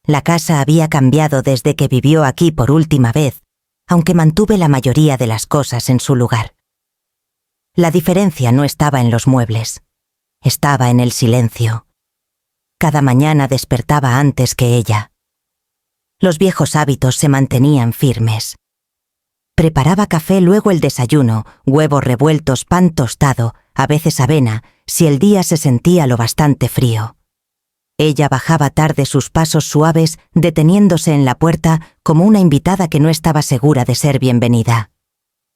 Speaker 1: La casa había cambiado desde que vivió aquí por última vez, aunque mantuve la mayoría de las cosas en su lugar. La diferencia no estaba en los muebles, estaba en el silencio. Cada mañana despertaba antes que ella. Los viejos hábitos se mantenían firmes. Preparaba café, luego el desayuno, huevos revueltos, pan tostado, a veces avena, si el día se sentía lo bastante frío. Ella bajaba tarde, sus pasos suaves, deteniéndose en la puerta como una invitada que no estaba segura de ser bienvenida.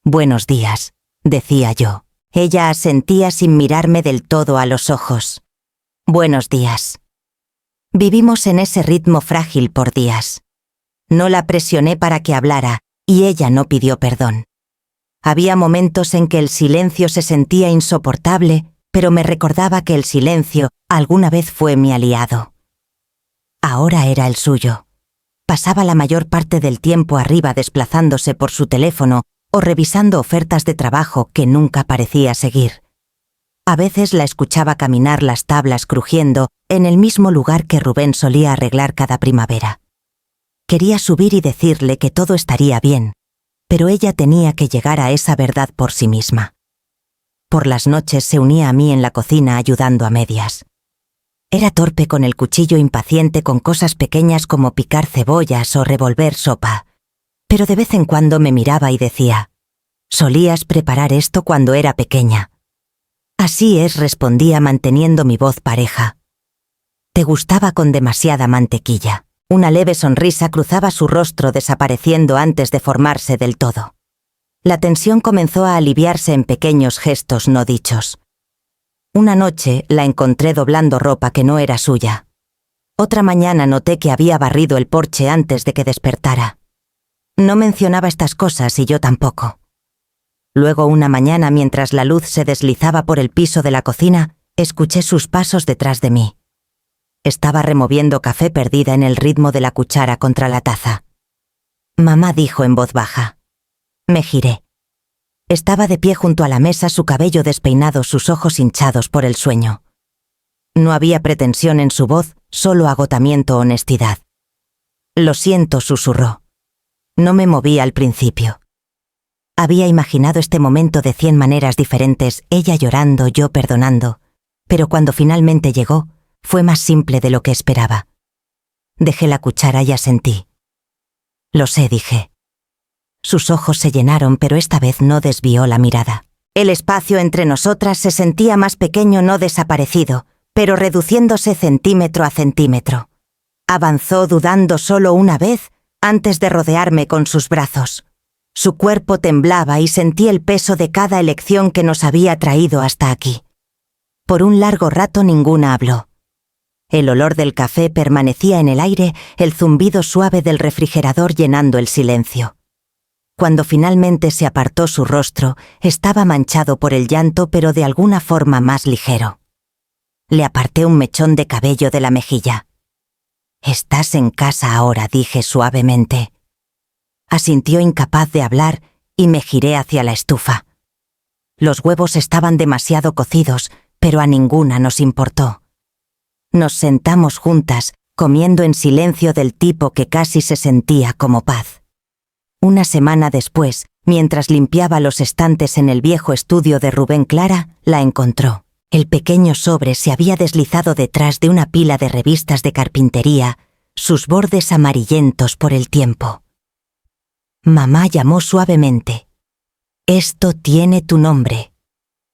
Speaker 1: «Buenos días», decía yo. Ella asentía sin mirarme del todo a los ojos. «Buenos días». Vivimos en ese ritmo frágil por días. No la presioné para que hablara, y ella no pidió perdón. Había momentos en que el silencio se sentía insoportable, pero me recordaba que el silencio alguna vez fue mi aliado. Ahora era el suyo. Pasaba la mayor parte del tiempo arriba desplazándose por su teléfono o revisando ofertas de trabajo que nunca parecía seguir. A veces la escuchaba caminar las tablas crujiendo en el mismo lugar que Rubén solía arreglar cada primavera. Quería subir y decirle que todo estaría bien, pero ella tenía que llegar a esa verdad por sí misma. Por las noches se unía a mí en la cocina ayudando a medias. Era torpe con el cuchillo, impaciente con cosas pequeñas como picar cebollas o revolver sopa, pero de vez en cuando me miraba y decía: «Solías preparar esto cuando era pequeña». «Así es», respondía manteniendo mi voz pareja. «Te gustaba con demasiada mantequilla». Una leve sonrisa cruzaba su rostro, desapareciendo antes de formarse del todo. La tensión comenzó a aliviarse en pequeños gestos no dichos. Una noche la encontré doblando ropa que no era suya. Otra mañana noté que había barrido el porche antes de que despertara. No mencionaba estas cosas y yo tampoco. Luego, una mañana, mientras la luz se deslizaba por el piso de la cocina, escuché sus pasos detrás de mí. Estaba removiendo café perdida en el ritmo de la cuchara contra la taza. Mamá dijo en voz baja. Me giré. Estaba de pie junto a la mesa, su cabello despeinado, sus ojos hinchados por el sueño. No había pretensión en su voz, solo agotamiento, honestidad. Lo siento, susurró. No me moví al principio. Había imaginado este momento de 100 maneras diferentes, ella llorando, yo perdonando, pero cuando finalmente llegó, fue más simple de lo que esperaba. Dejé la cuchara y asentí. Lo sé, dije. Sus ojos se llenaron, pero esta vez no desvió la mirada. El espacio entre nosotras se sentía más pequeño, no desaparecido, pero reduciéndose centímetro a centímetro. Avanzó dudando solo una vez antes de rodearme con sus brazos. Su cuerpo temblaba y sentí el peso de cada elección que nos había traído hasta aquí. Por un largo rato ninguna habló. El olor del café permanecía en el aire, el zumbido suave del refrigerador llenando el silencio. Cuando finalmente se apartó su rostro, estaba manchado por el llanto, pero de alguna forma más ligero. Le aparté un mechón de cabello de la mejilla. «Estás en casa ahora», dije suavemente. Asintió incapaz de hablar y me giré hacia la estufa. Los huevos estaban demasiado cocidos, pero a ninguna nos importó. Nos sentamos juntas, comiendo en silencio del tipo que casi se sentía como paz. Una semana después, mientras limpiaba los estantes en el viejo estudio de Rubén, Clara la encontró. El pequeño sobre se había deslizado detrás de una pila de revistas de carpintería, sus bordes amarillentos por el tiempo. Mamá llamó suavemente. «Esto tiene tu nombre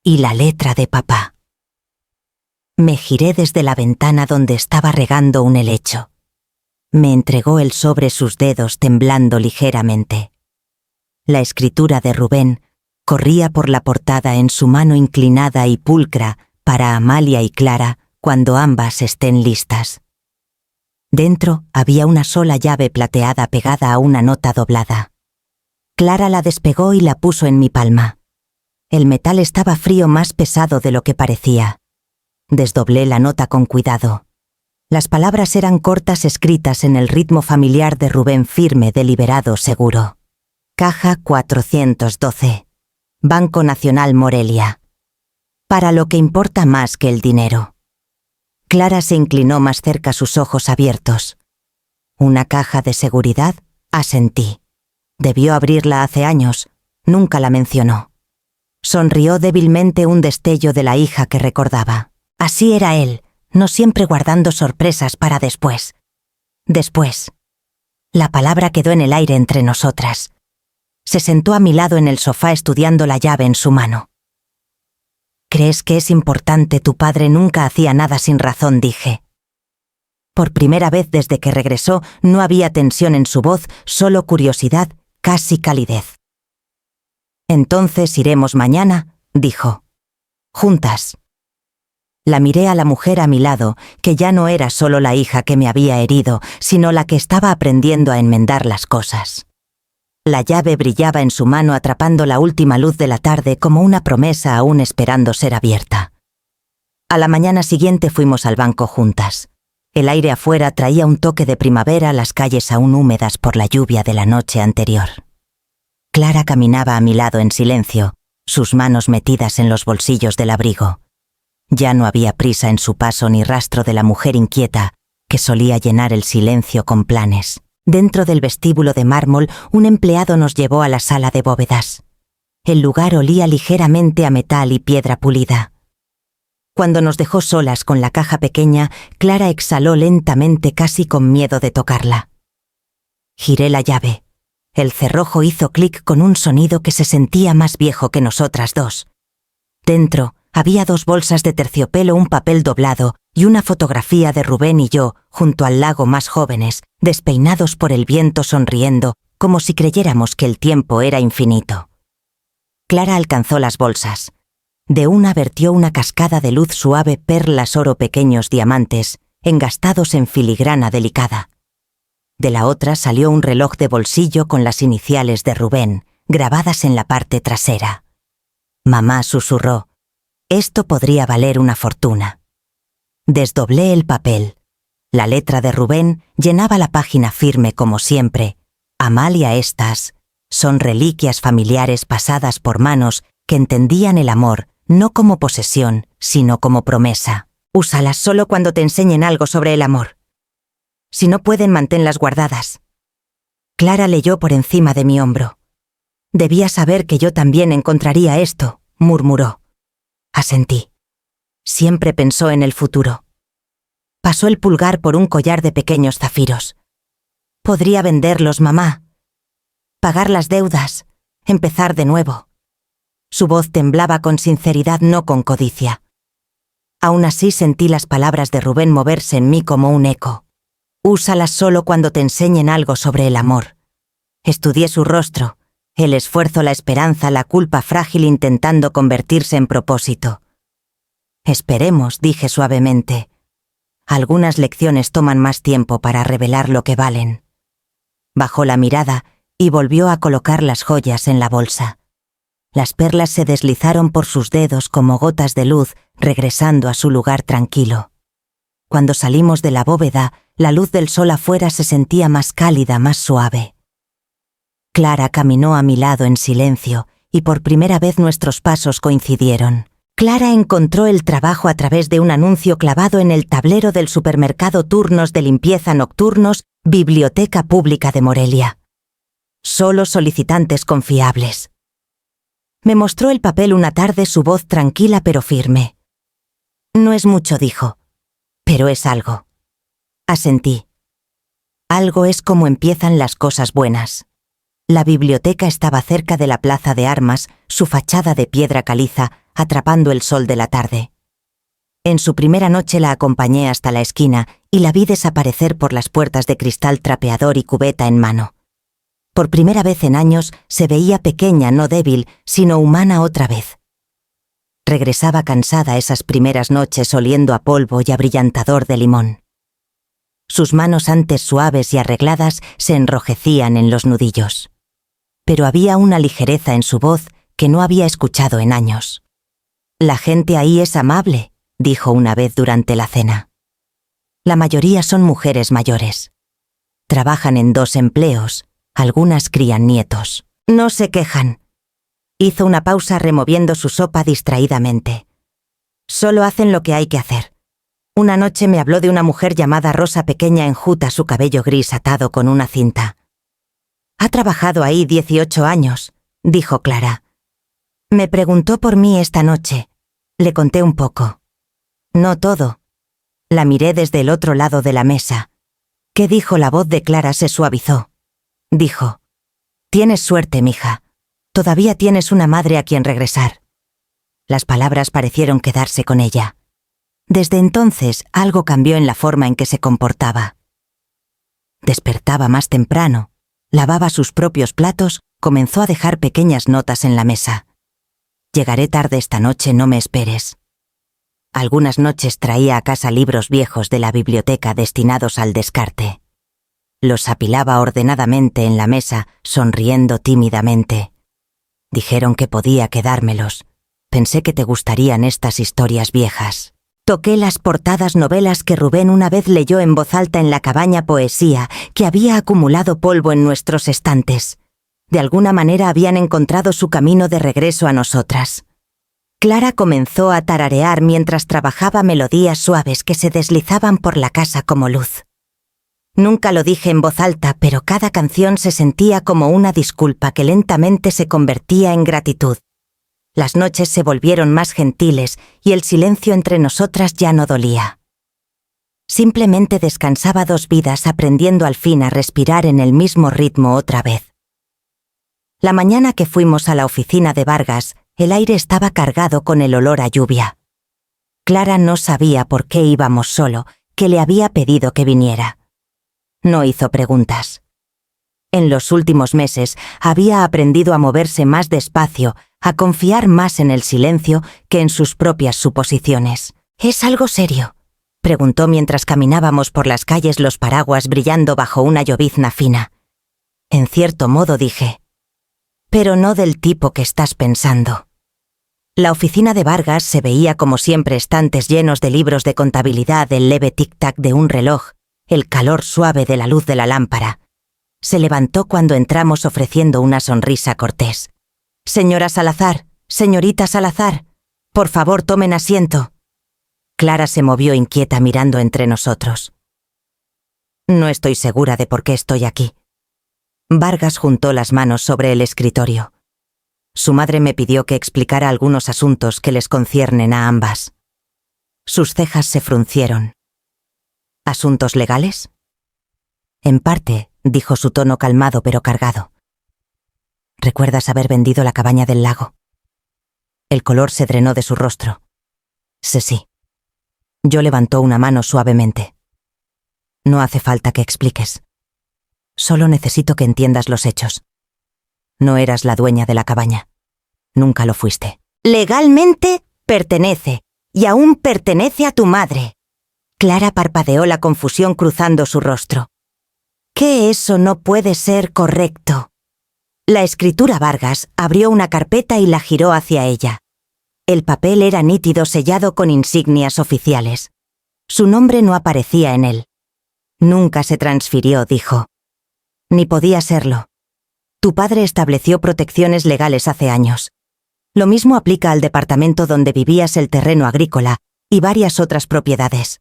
Speaker 1: y la letra de papá». Me giré desde la ventana donde estaba regando un helecho. Me entregó el sobre, sus dedos temblando ligeramente. La escritura de Rubén corría por la portada en su mano inclinada y pulcra para Amalia y Clara cuando ambas estén listas. Dentro había una sola llave plateada pegada a una nota doblada. Clara la despegó y la puso en mi palma. El metal estaba frío, más pesado de lo que parecía. Desdoblé la nota con cuidado. Las palabras eran cortas, escritas en el ritmo familiar de Rubén, firme, deliberado, seguro. Caja 412. Banco Nacional Morelia. Para lo que importa más que el dinero. Clara se inclinó más cerca, sus ojos abiertos. ¿Una caja de seguridad?, asentí. Debió abrirla hace años. Nunca la mencionó. Sonrió débilmente, un destello de la hija que recordaba. Así era él, no siempre guardando sorpresas para después. Después. La palabra quedó en el aire entre nosotras. Se sentó a mi lado en el sofá estudiando la llave en su mano. «¿Crees que es importante? Tu padre nunca hacía nada sin razón», dije. Por primera vez desde que regresó no había tensión en su voz, solo curiosidad, casi calidez. «Entonces iremos mañana», dijo. «Juntas». La miré a la mujer a mi lado, que ya no era solo la hija que me había herido, sino la que estaba aprendiendo a enmendar las cosas. La llave brillaba en su mano, atrapando la última luz de la tarde como una promesa aún esperando ser abierta. A la mañana siguiente fuimos al banco juntas. El aire afuera traía un toque de primavera, las calles aún húmedas por la lluvia de la noche anterior. Clara caminaba a mi lado en silencio, sus manos metidas en los bolsillos del abrigo. Ya no había prisa en su paso ni rastro de la mujer inquieta que solía llenar el silencio con planes. Dentro del vestíbulo de mármol, un empleado nos llevó a la sala de bóvedas. El lugar olía ligeramente a metal y piedra pulida. Cuando nos dejó solas con la caja pequeña, Clara exhaló lentamente, casi con miedo de tocarla. Giré la llave. El cerrojo hizo clic con un sonido que se sentía más viejo que nosotras dos. Dentro había 2 bolsas de terciopelo, un papel doblado y una fotografía de Rubén y yo, junto al lago, más jóvenes, despeinados por el viento, sonriendo, como si creyéramos que el tiempo era infinito. Clara alcanzó las bolsas. De una vertió una cascada de luz suave, perlas, oro, pequeños diamantes, engastados en filigrana delicada. De la otra salió un reloj de bolsillo con las iniciales de Rubén, grabadas en la parte trasera. Mamá susurró. Esto podría valer una fortuna. Desdoblé el papel. La letra de Rubén llenaba la página firme como siempre. Amalia, estas son reliquias familiares pasadas por manos que entendían el amor no como posesión, sino como promesa. Úsalas solo cuando te enseñen algo sobre el amor. Si no pueden, manténlas guardadas. Clara leyó por encima de mi hombro. Debía saber que yo también encontraría esto, murmuró. Asentí. Siempre pensó en el futuro. Pasó el pulgar por un collar de pequeños zafiros. Podría venderlos, mamá. Pagar las deudas. Empezar de nuevo. Su voz temblaba con sinceridad, no con codicia. Aún así sentí las palabras de Rubén moverse en mí como un eco. Úsalas solo cuando te enseñen algo sobre el amor. Estudié su rostro, el esfuerzo, la esperanza, la culpa frágil intentando convertirse en propósito. Esperemos, dije suavemente. Algunas lecciones toman más tiempo para revelar lo que valen. Bajó la mirada y volvió a colocar las joyas en la bolsa. Las perlas se deslizaron por sus dedos como gotas de luz, regresando a su lugar tranquilo. Cuando salimos de la bóveda, la luz del sol afuera se sentía más cálida, más suave. Clara caminó a mi lado en silencio, y por primera vez nuestros pasos coincidieron. Clara encontró el trabajo a través de un anuncio clavado en el tablero del supermercado Turnos de limpieza nocturnos, Biblioteca Pública de Morelia. Solo solicitantes confiables. Me mostró el papel una tarde, su voz tranquila pero firme. No es mucho, dijo, pero es algo. Asentí. Algo es como empiezan las cosas buenas. La biblioteca estaba cerca de la plaza de armas, su fachada de piedra caliza, atrapando el sol de la tarde. En su primera noche la acompañé hasta la esquina y la vi desaparecer por las puertas de cristal trapeador y cubeta en mano. Por primera vez en años se veía pequeña, no débil, sino humana otra vez. Regresaba cansada esas primeras noches oliendo a polvo y a brillantador de limón. Sus manos antes suaves y arregladas se enrojecían en los nudillos. Pero había una ligereza en su voz que no había escuchado en años. La gente ahí es amable, dijo una vez durante la cena. La mayoría son mujeres mayores. Trabajan en 2 empleos, algunas crían nietos. No se quejan. Hizo una pausa removiendo su sopa distraídamente. Solo hacen lo que hay que hacer. Una noche me habló de una mujer llamada Rosa, pequeña, enjuta, su cabello gris atado con una cinta. Ha trabajado ahí 18 años, dijo Clara. Me preguntó por mí esta noche. Le conté un poco. No todo. La miré desde el otro lado de la mesa. ¿Qué dijo? La voz de Clara se suavizó. Dijo: tienes suerte, mija. Todavía tienes una madre a quien regresar. Las palabras parecieron quedarse con ella. Desde entonces algo cambió en la forma en que se comportaba. Despertaba más temprano, lavaba sus propios platos, comenzó a dejar pequeñas notas en la mesa. Llegaré tarde esta noche, no me esperes. Algunas noches traía a casa libros viejos de la biblioteca destinados al descarte. Los apilaba ordenadamente en la mesa, sonriendo tímidamente. Dijeron que podía quedármelos. Pensé que te gustarían estas historias viejas. Toqué las portadas, novelas que Rubén una vez leyó en voz alta en la cabaña, poesía que había acumulado polvo en nuestros estantes. De alguna manera habían encontrado su camino de regreso a nosotras. Clara comenzó a tararear mientras trabajaba melodías suaves que se deslizaban por la casa como luz. Nunca lo dije en voz alta, pero cada canción se sentía como una disculpa que lentamente se convertía en gratitud. Las noches se volvieron más gentiles y el silencio entre nosotras ya no dolía. Simplemente descansaba 2 vidas, aprendiendo al fin a respirar en el mismo ritmo otra vez. La mañana que fuimos a la oficina de Vargas, el aire estaba cargado con el olor a lluvia. Clara no sabía por qué íbamos solo, que le había pedido que viniera. No hizo preguntas. En los últimos meses había aprendido a moverse más despacio, a confiar más en el silencio que en sus propias suposiciones. ¿Es algo serio?, preguntó mientras caminábamos por las calles, los paraguas brillando bajo una llovizna fina. En cierto modo, dije. Pero no del tipo que estás pensando. La oficina de Vargas se veía como siempre, estantes llenos de libros de contabilidad, el leve tic-tac de un reloj, el calor suave de la luz de la lámpara. Se levantó cuando entramos ofreciendo una sonrisa cortés. «Señora Salazar, señorita Salazar, por favor tomen asiento». Clara se movió inquieta mirando entre nosotros. «No estoy segura de por qué estoy aquí». Vargas juntó las manos sobre el escritorio. Su madre me pidió que explicara algunos asuntos que les conciernen a ambas. Sus cejas se fruncieron. ¿Asuntos legales? En parte, dijo su tono calmado pero cargado. ¿Recuerdas haber vendido la cabaña del lago? El color se drenó de su rostro. Sí. Yo levantó una mano suavemente. No hace falta que expliques. Solo necesito que entiendas los hechos. No eras la dueña de la cabaña. Nunca lo fuiste. Legalmente pertenece, y aún pertenece a tu madre. Clara parpadeó, la confusión cruzando su rostro. ¿Qué eso no puede ser correcto? La escritura. Vargas abrió una carpeta y la giró hacia ella. El papel era nítido, sellado con insignias oficiales. Su nombre no aparecía en él. Nunca se transfirió, dijo. Ni podía serlo. Tu padre estableció protecciones legales hace años. Lo mismo aplica al departamento donde vivías, el terreno agrícola y varias otras propiedades.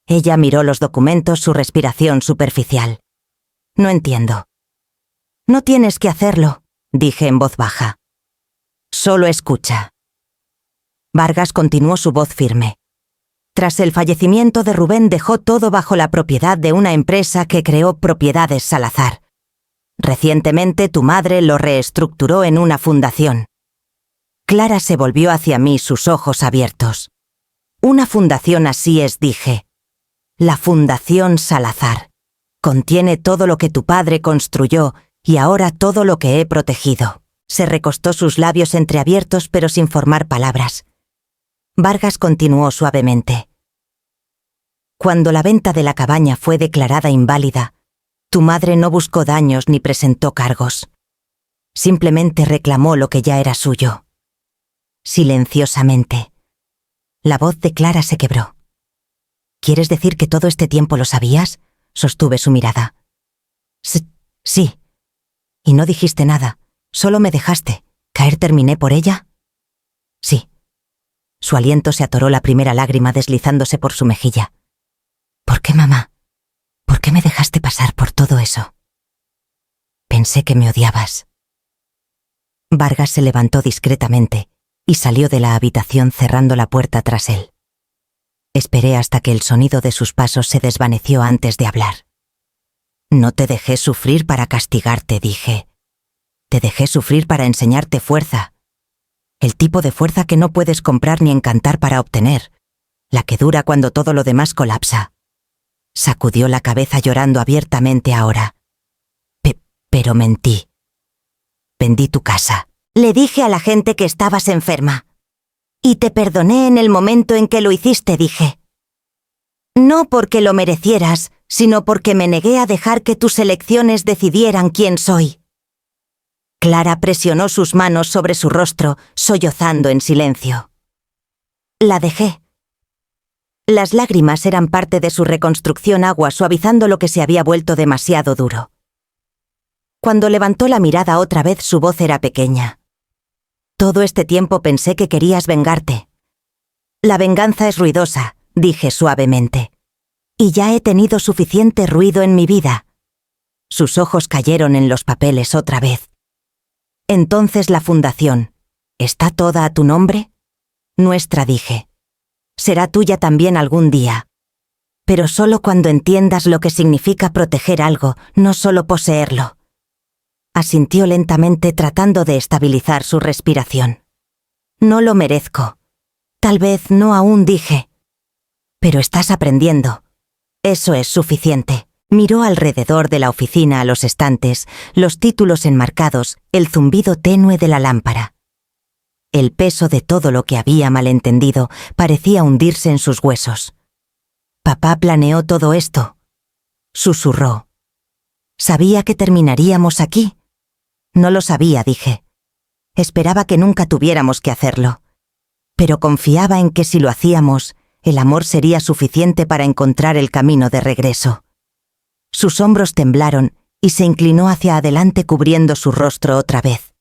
Speaker 1: Ella miró los documentos, su respiración superficial. No entiendo. No tienes que hacerlo, dije en voz baja. Solo escucha. Vargas continuó, su voz firme. Tras el fallecimiento de Rubén, dejó todo bajo la propiedad de una empresa que creó Propiedades Salazar. Recientemente tu madre lo reestructuró en una fundación. Clara se volvió hacia mí, sus ojos abiertos. Una fundación, así es, dije. La Fundación Salazar. Contiene todo lo que tu padre construyó y ahora todo lo que he protegido. Se recostó, sus labios entreabiertos pero sin formar palabras. Vargas continuó suavemente. Cuando la venta de la cabaña fue declarada inválida, tu madre no buscó daños ni presentó cargos. Simplemente reclamó lo que ya era suyo. Silenciosamente. La voz de Clara se quebró. ¿Quieres decir que todo este tiempo lo sabías? Sostuve su mirada. Sí. Y no dijiste nada, solo me dejaste. ¿Caer terminé por ella? Sí. Su aliento se atoró, la primera lágrima deslizándose por su mejilla. ¿Por qué, mamá? ¿Por qué me dejaste pasar por todo eso? Pensé que me odiabas. Vargas se levantó discretamente y salió de la habitación cerrando la puerta tras él. Esperé hasta que el sonido de sus pasos se desvaneció antes de hablar. No te dejé sufrir para castigarte, dije. Te dejé sufrir para enseñarte fuerza. El tipo de fuerza que no puedes comprar ni encantar para obtener. La que dura cuando todo lo demás colapsa. Sacudió la cabeza llorando abiertamente ahora. Pero mentí. Vendí tu casa. Le dije a la gente que estabas enferma. Y te perdoné en el momento en que lo hiciste, dije. No porque lo merecieras, sino porque me negué a dejar que tus elecciones decidieran quién soy. Clara presionó sus manos sobre su rostro, sollozando en silencio. La dejé. Las lágrimas eran parte de su reconstrucción, agua suavizando lo que se había vuelto demasiado duro. Cuando levantó la mirada otra vez, su voz era pequeña. Todo este tiempo pensé que querías vengarte. La venganza es ruidosa, dije suavemente. Y ya he tenido suficiente ruido en mi vida. Sus ojos cayeron en los papeles otra vez. Entonces la fundación, ¿está toda a tu nombre? Nuestra, dije. Será tuya también algún día. Pero solo cuando entiendas lo que significa proteger algo, no solo poseerlo. Asintió lentamente, tratando de estabilizar su respiración. No lo merezco. Tal vez no aún, dije. Pero estás aprendiendo. Eso es suficiente. Miró alrededor de la oficina, a los estantes, los títulos enmarcados, el zumbido tenue de la lámpara. El peso de todo lo que había malentendido parecía hundirse en sus huesos. Papá planeó todo esto. Susurró. ¿Sabía que terminaríamos aquí? No lo sabía, dije. Esperaba que nunca tuviéramos que hacerlo. Pero confiaba en que si lo hacíamos, el amor sería suficiente para encontrar el camino de regreso. Sus hombros temblaron y se inclinó hacia adelante cubriendo su rostro otra vez.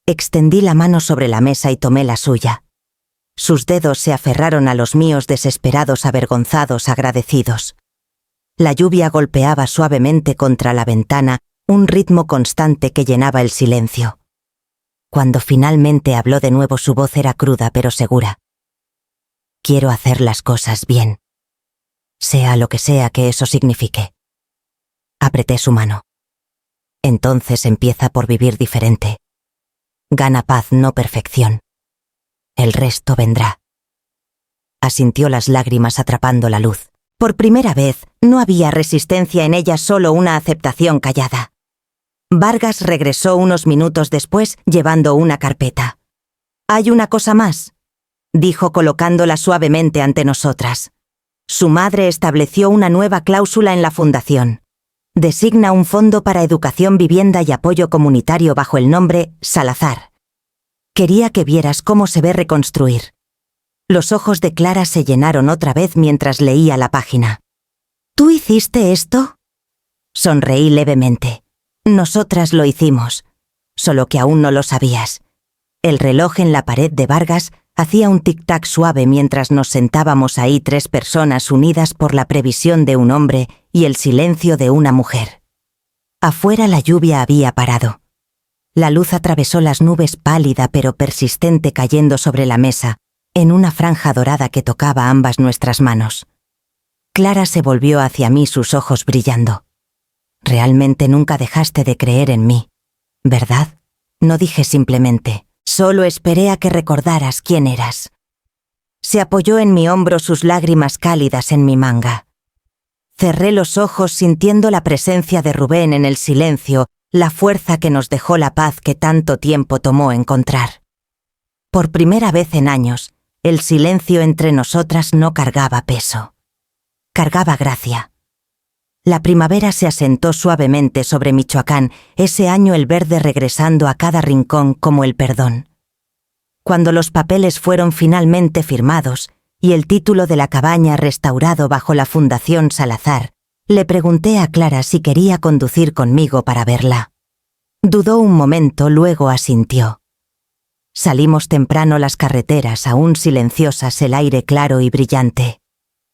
Speaker 1: Extendí la mano sobre la mesa y tomé la suya. Sus dedos se aferraron a los míos desesperados, avergonzados, agradecidos. La lluvia golpeaba suavemente contra la ventana, un ritmo constante que llenaba el silencio. Cuando finalmente habló de nuevo, su voz era cruda pero segura. Quiero hacer las cosas bien. Sea lo que sea que eso signifique. Apreté su mano. Entonces empieza por vivir diferente. Gana paz, no perfección. El resto vendrá. Asintió, las lágrimas atrapando la luz. Por primera vez, no había resistencia en ella, solo una aceptación callada. Vargas regresó unos minutos después llevando una carpeta. «Hay una cosa más», dijo colocándola suavemente ante nosotras. Su madre estableció una nueva cláusula en la fundación. Designa un fondo para educación, vivienda y apoyo comunitario bajo el nombre Salazar. Quería que vieras cómo se ve reconstruir. Los ojos de Clara se llenaron otra vez mientras leía la página. ¿Tú hiciste esto? Sonreí levemente. Nosotras lo hicimos, solo que aún no lo sabías. El reloj en la pared de Vargas hacía un tic-tac suave mientras nos sentábamos ahí, 3 personas unidas por la previsión de un hombre y el silencio de una mujer. Afuera la lluvia había parado. La luz atravesó las nubes, pálida pero persistente, cayendo sobre la mesa, en una franja dorada que tocaba ambas nuestras manos. Clara se volvió hacia mí, sus ojos brillando. Realmente nunca dejaste de creer en mí, ¿verdad? No dije simplemente, solo esperé a que recordaras quién eras. Se apoyó en mi hombro, sus lágrimas cálidas en mi manga. Cerré los ojos sintiendo la presencia de Rubén en el silencio, la fuerza que nos dejó la paz que tanto tiempo tomó encontrar. Por primera vez en años, el silencio entre nosotras no cargaba peso. Cargaba gracia. La primavera se asentó suavemente sobre Michoacán, ese año el verde regresando a cada rincón como el perdón. Cuando los papeles fueron finalmente firmados y el título de la cabaña restaurado bajo la Fundación Salazar, le pregunté a Clara si quería conducir conmigo para verla. Dudó un momento, luego asintió. Salimos temprano, las carreteras aún silenciosas, el aire claro y brillante.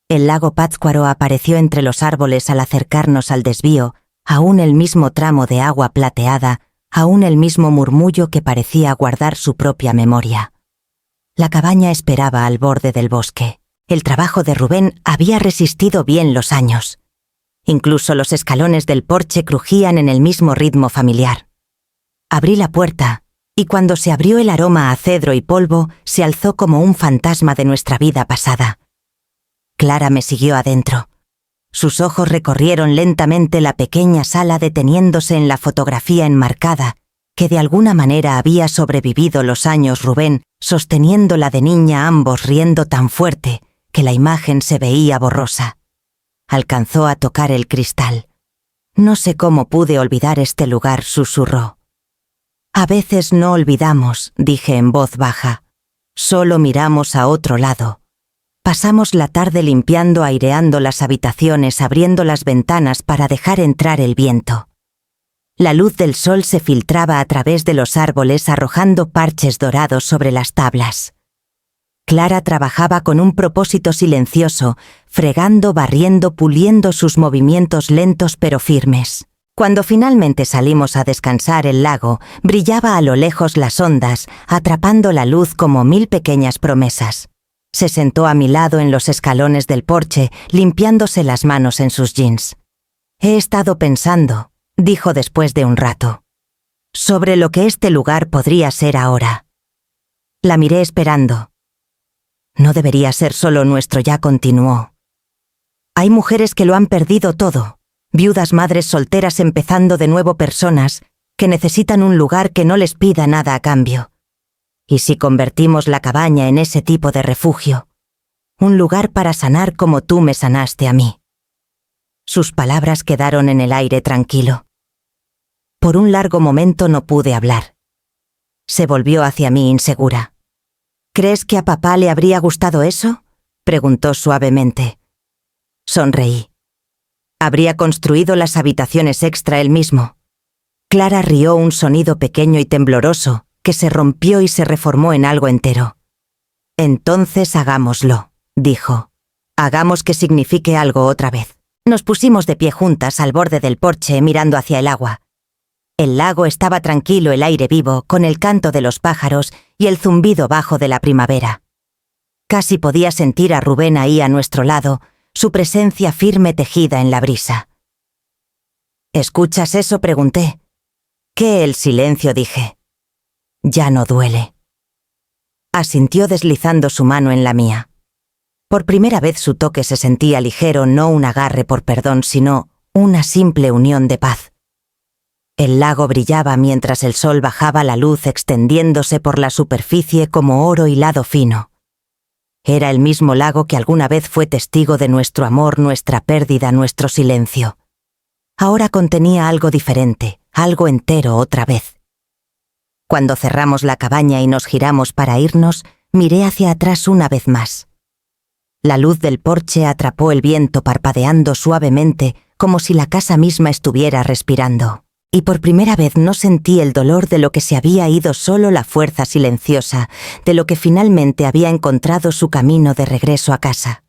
Speaker 1: El lago Pátzcuaro apareció entre los árboles al acercarnos al desvío, aún el mismo tramo de agua plateada, aún el mismo murmullo que parecía guardar su propia memoria. La cabaña esperaba al borde del bosque. El trabajo de Rubén había resistido bien los años. Incluso los escalones del porche crujían en el mismo ritmo familiar. Abrí la puerta, y cuando se abrió el aroma a cedro y polvo se alzó como un fantasma de nuestra vida pasada. Clara me siguió adentro. Sus ojos recorrieron lentamente la pequeña sala, deteniéndose en la fotografía enmarcada, que de alguna manera había sobrevivido los años. Rubén, sosteniéndola de niña, ambos riendo tan fuerte que la imagen se veía borrosa. Alcanzó a tocar el cristal. «No sé cómo pude olvidar este lugar», susurró. «A veces no olvidamos», dije en voz baja. «Solo miramos a otro lado». Pasamos la tarde limpiando, aireando las habitaciones, abriendo las ventanas para dejar entrar el viento. La luz del sol se filtraba a través de los árboles, arrojando parches dorados sobre las tablas. Clara trabajaba con un propósito silencioso, fregando, barriendo, puliendo, sus movimientos lentos pero firmes. Cuando finalmente salimos a descansar, el lago brillaba a lo lejos, las ondas atrapando la luz como 1000 pequeñas promesas. Se sentó a mi lado en los escalones del porche, limpiándose las manos en sus jeans. «He estado pensando», dijo después de un rato, «sobre lo que este lugar podría ser ahora». La miré esperando. «No debería ser solo nuestro ya», continuó. «Hay mujeres que lo han perdido todo, viudas, madres solteras empezando de nuevo, personas que necesitan un lugar que no les pida nada a cambio. ¿Y si convertimos la cabaña en ese tipo de refugio? Un lugar para sanar como tú me sanaste a mí». Sus palabras quedaron en el aire tranquilo. Por un largo momento no pude hablar. Se volvió hacia mí insegura. ¿Crees que a papá le habría gustado eso?, preguntó suavemente. Sonreí. Habría construido las habitaciones extra él mismo. Clara rió un sonido pequeño y tembloroso que se rompió y se reformó en algo entero. Entonces hagámoslo, dijo. Hagamos que signifique algo otra vez. Nos pusimos de pie juntas al borde del porche mirando hacia el agua. El lago estaba tranquilo, el aire vivo, con el canto de los pájaros y el zumbido bajo de la primavera. Casi podía sentir a Rubén ahí a nuestro lado, su presencia firme tejida en la brisa. ¿Escuchas eso?, pregunté. ¿Qué el silencio?, dije. Ya no duele. Asintió deslizando su mano en la mía. Por primera vez su toque se sentía ligero, no un agarre por perdón, sino una simple unión de paz. El lago brillaba mientras el sol bajaba la luz extendiéndose por la superficie como oro hilado fino. Era el mismo lago que alguna vez fue testigo de nuestro amor, nuestra pérdida, nuestro silencio. Ahora contenía algo diferente, algo entero otra vez. Cuando cerramos la cabaña y nos giramos para irnos, miré hacia atrás una vez más. La luz del porche atrapó el viento parpadeando suavemente como si la casa misma estuviera respirando. Y por primera vez no sentí el dolor de lo que se había ido, solo la fuerza silenciosa de lo que finalmente había encontrado su camino de regreso a casa.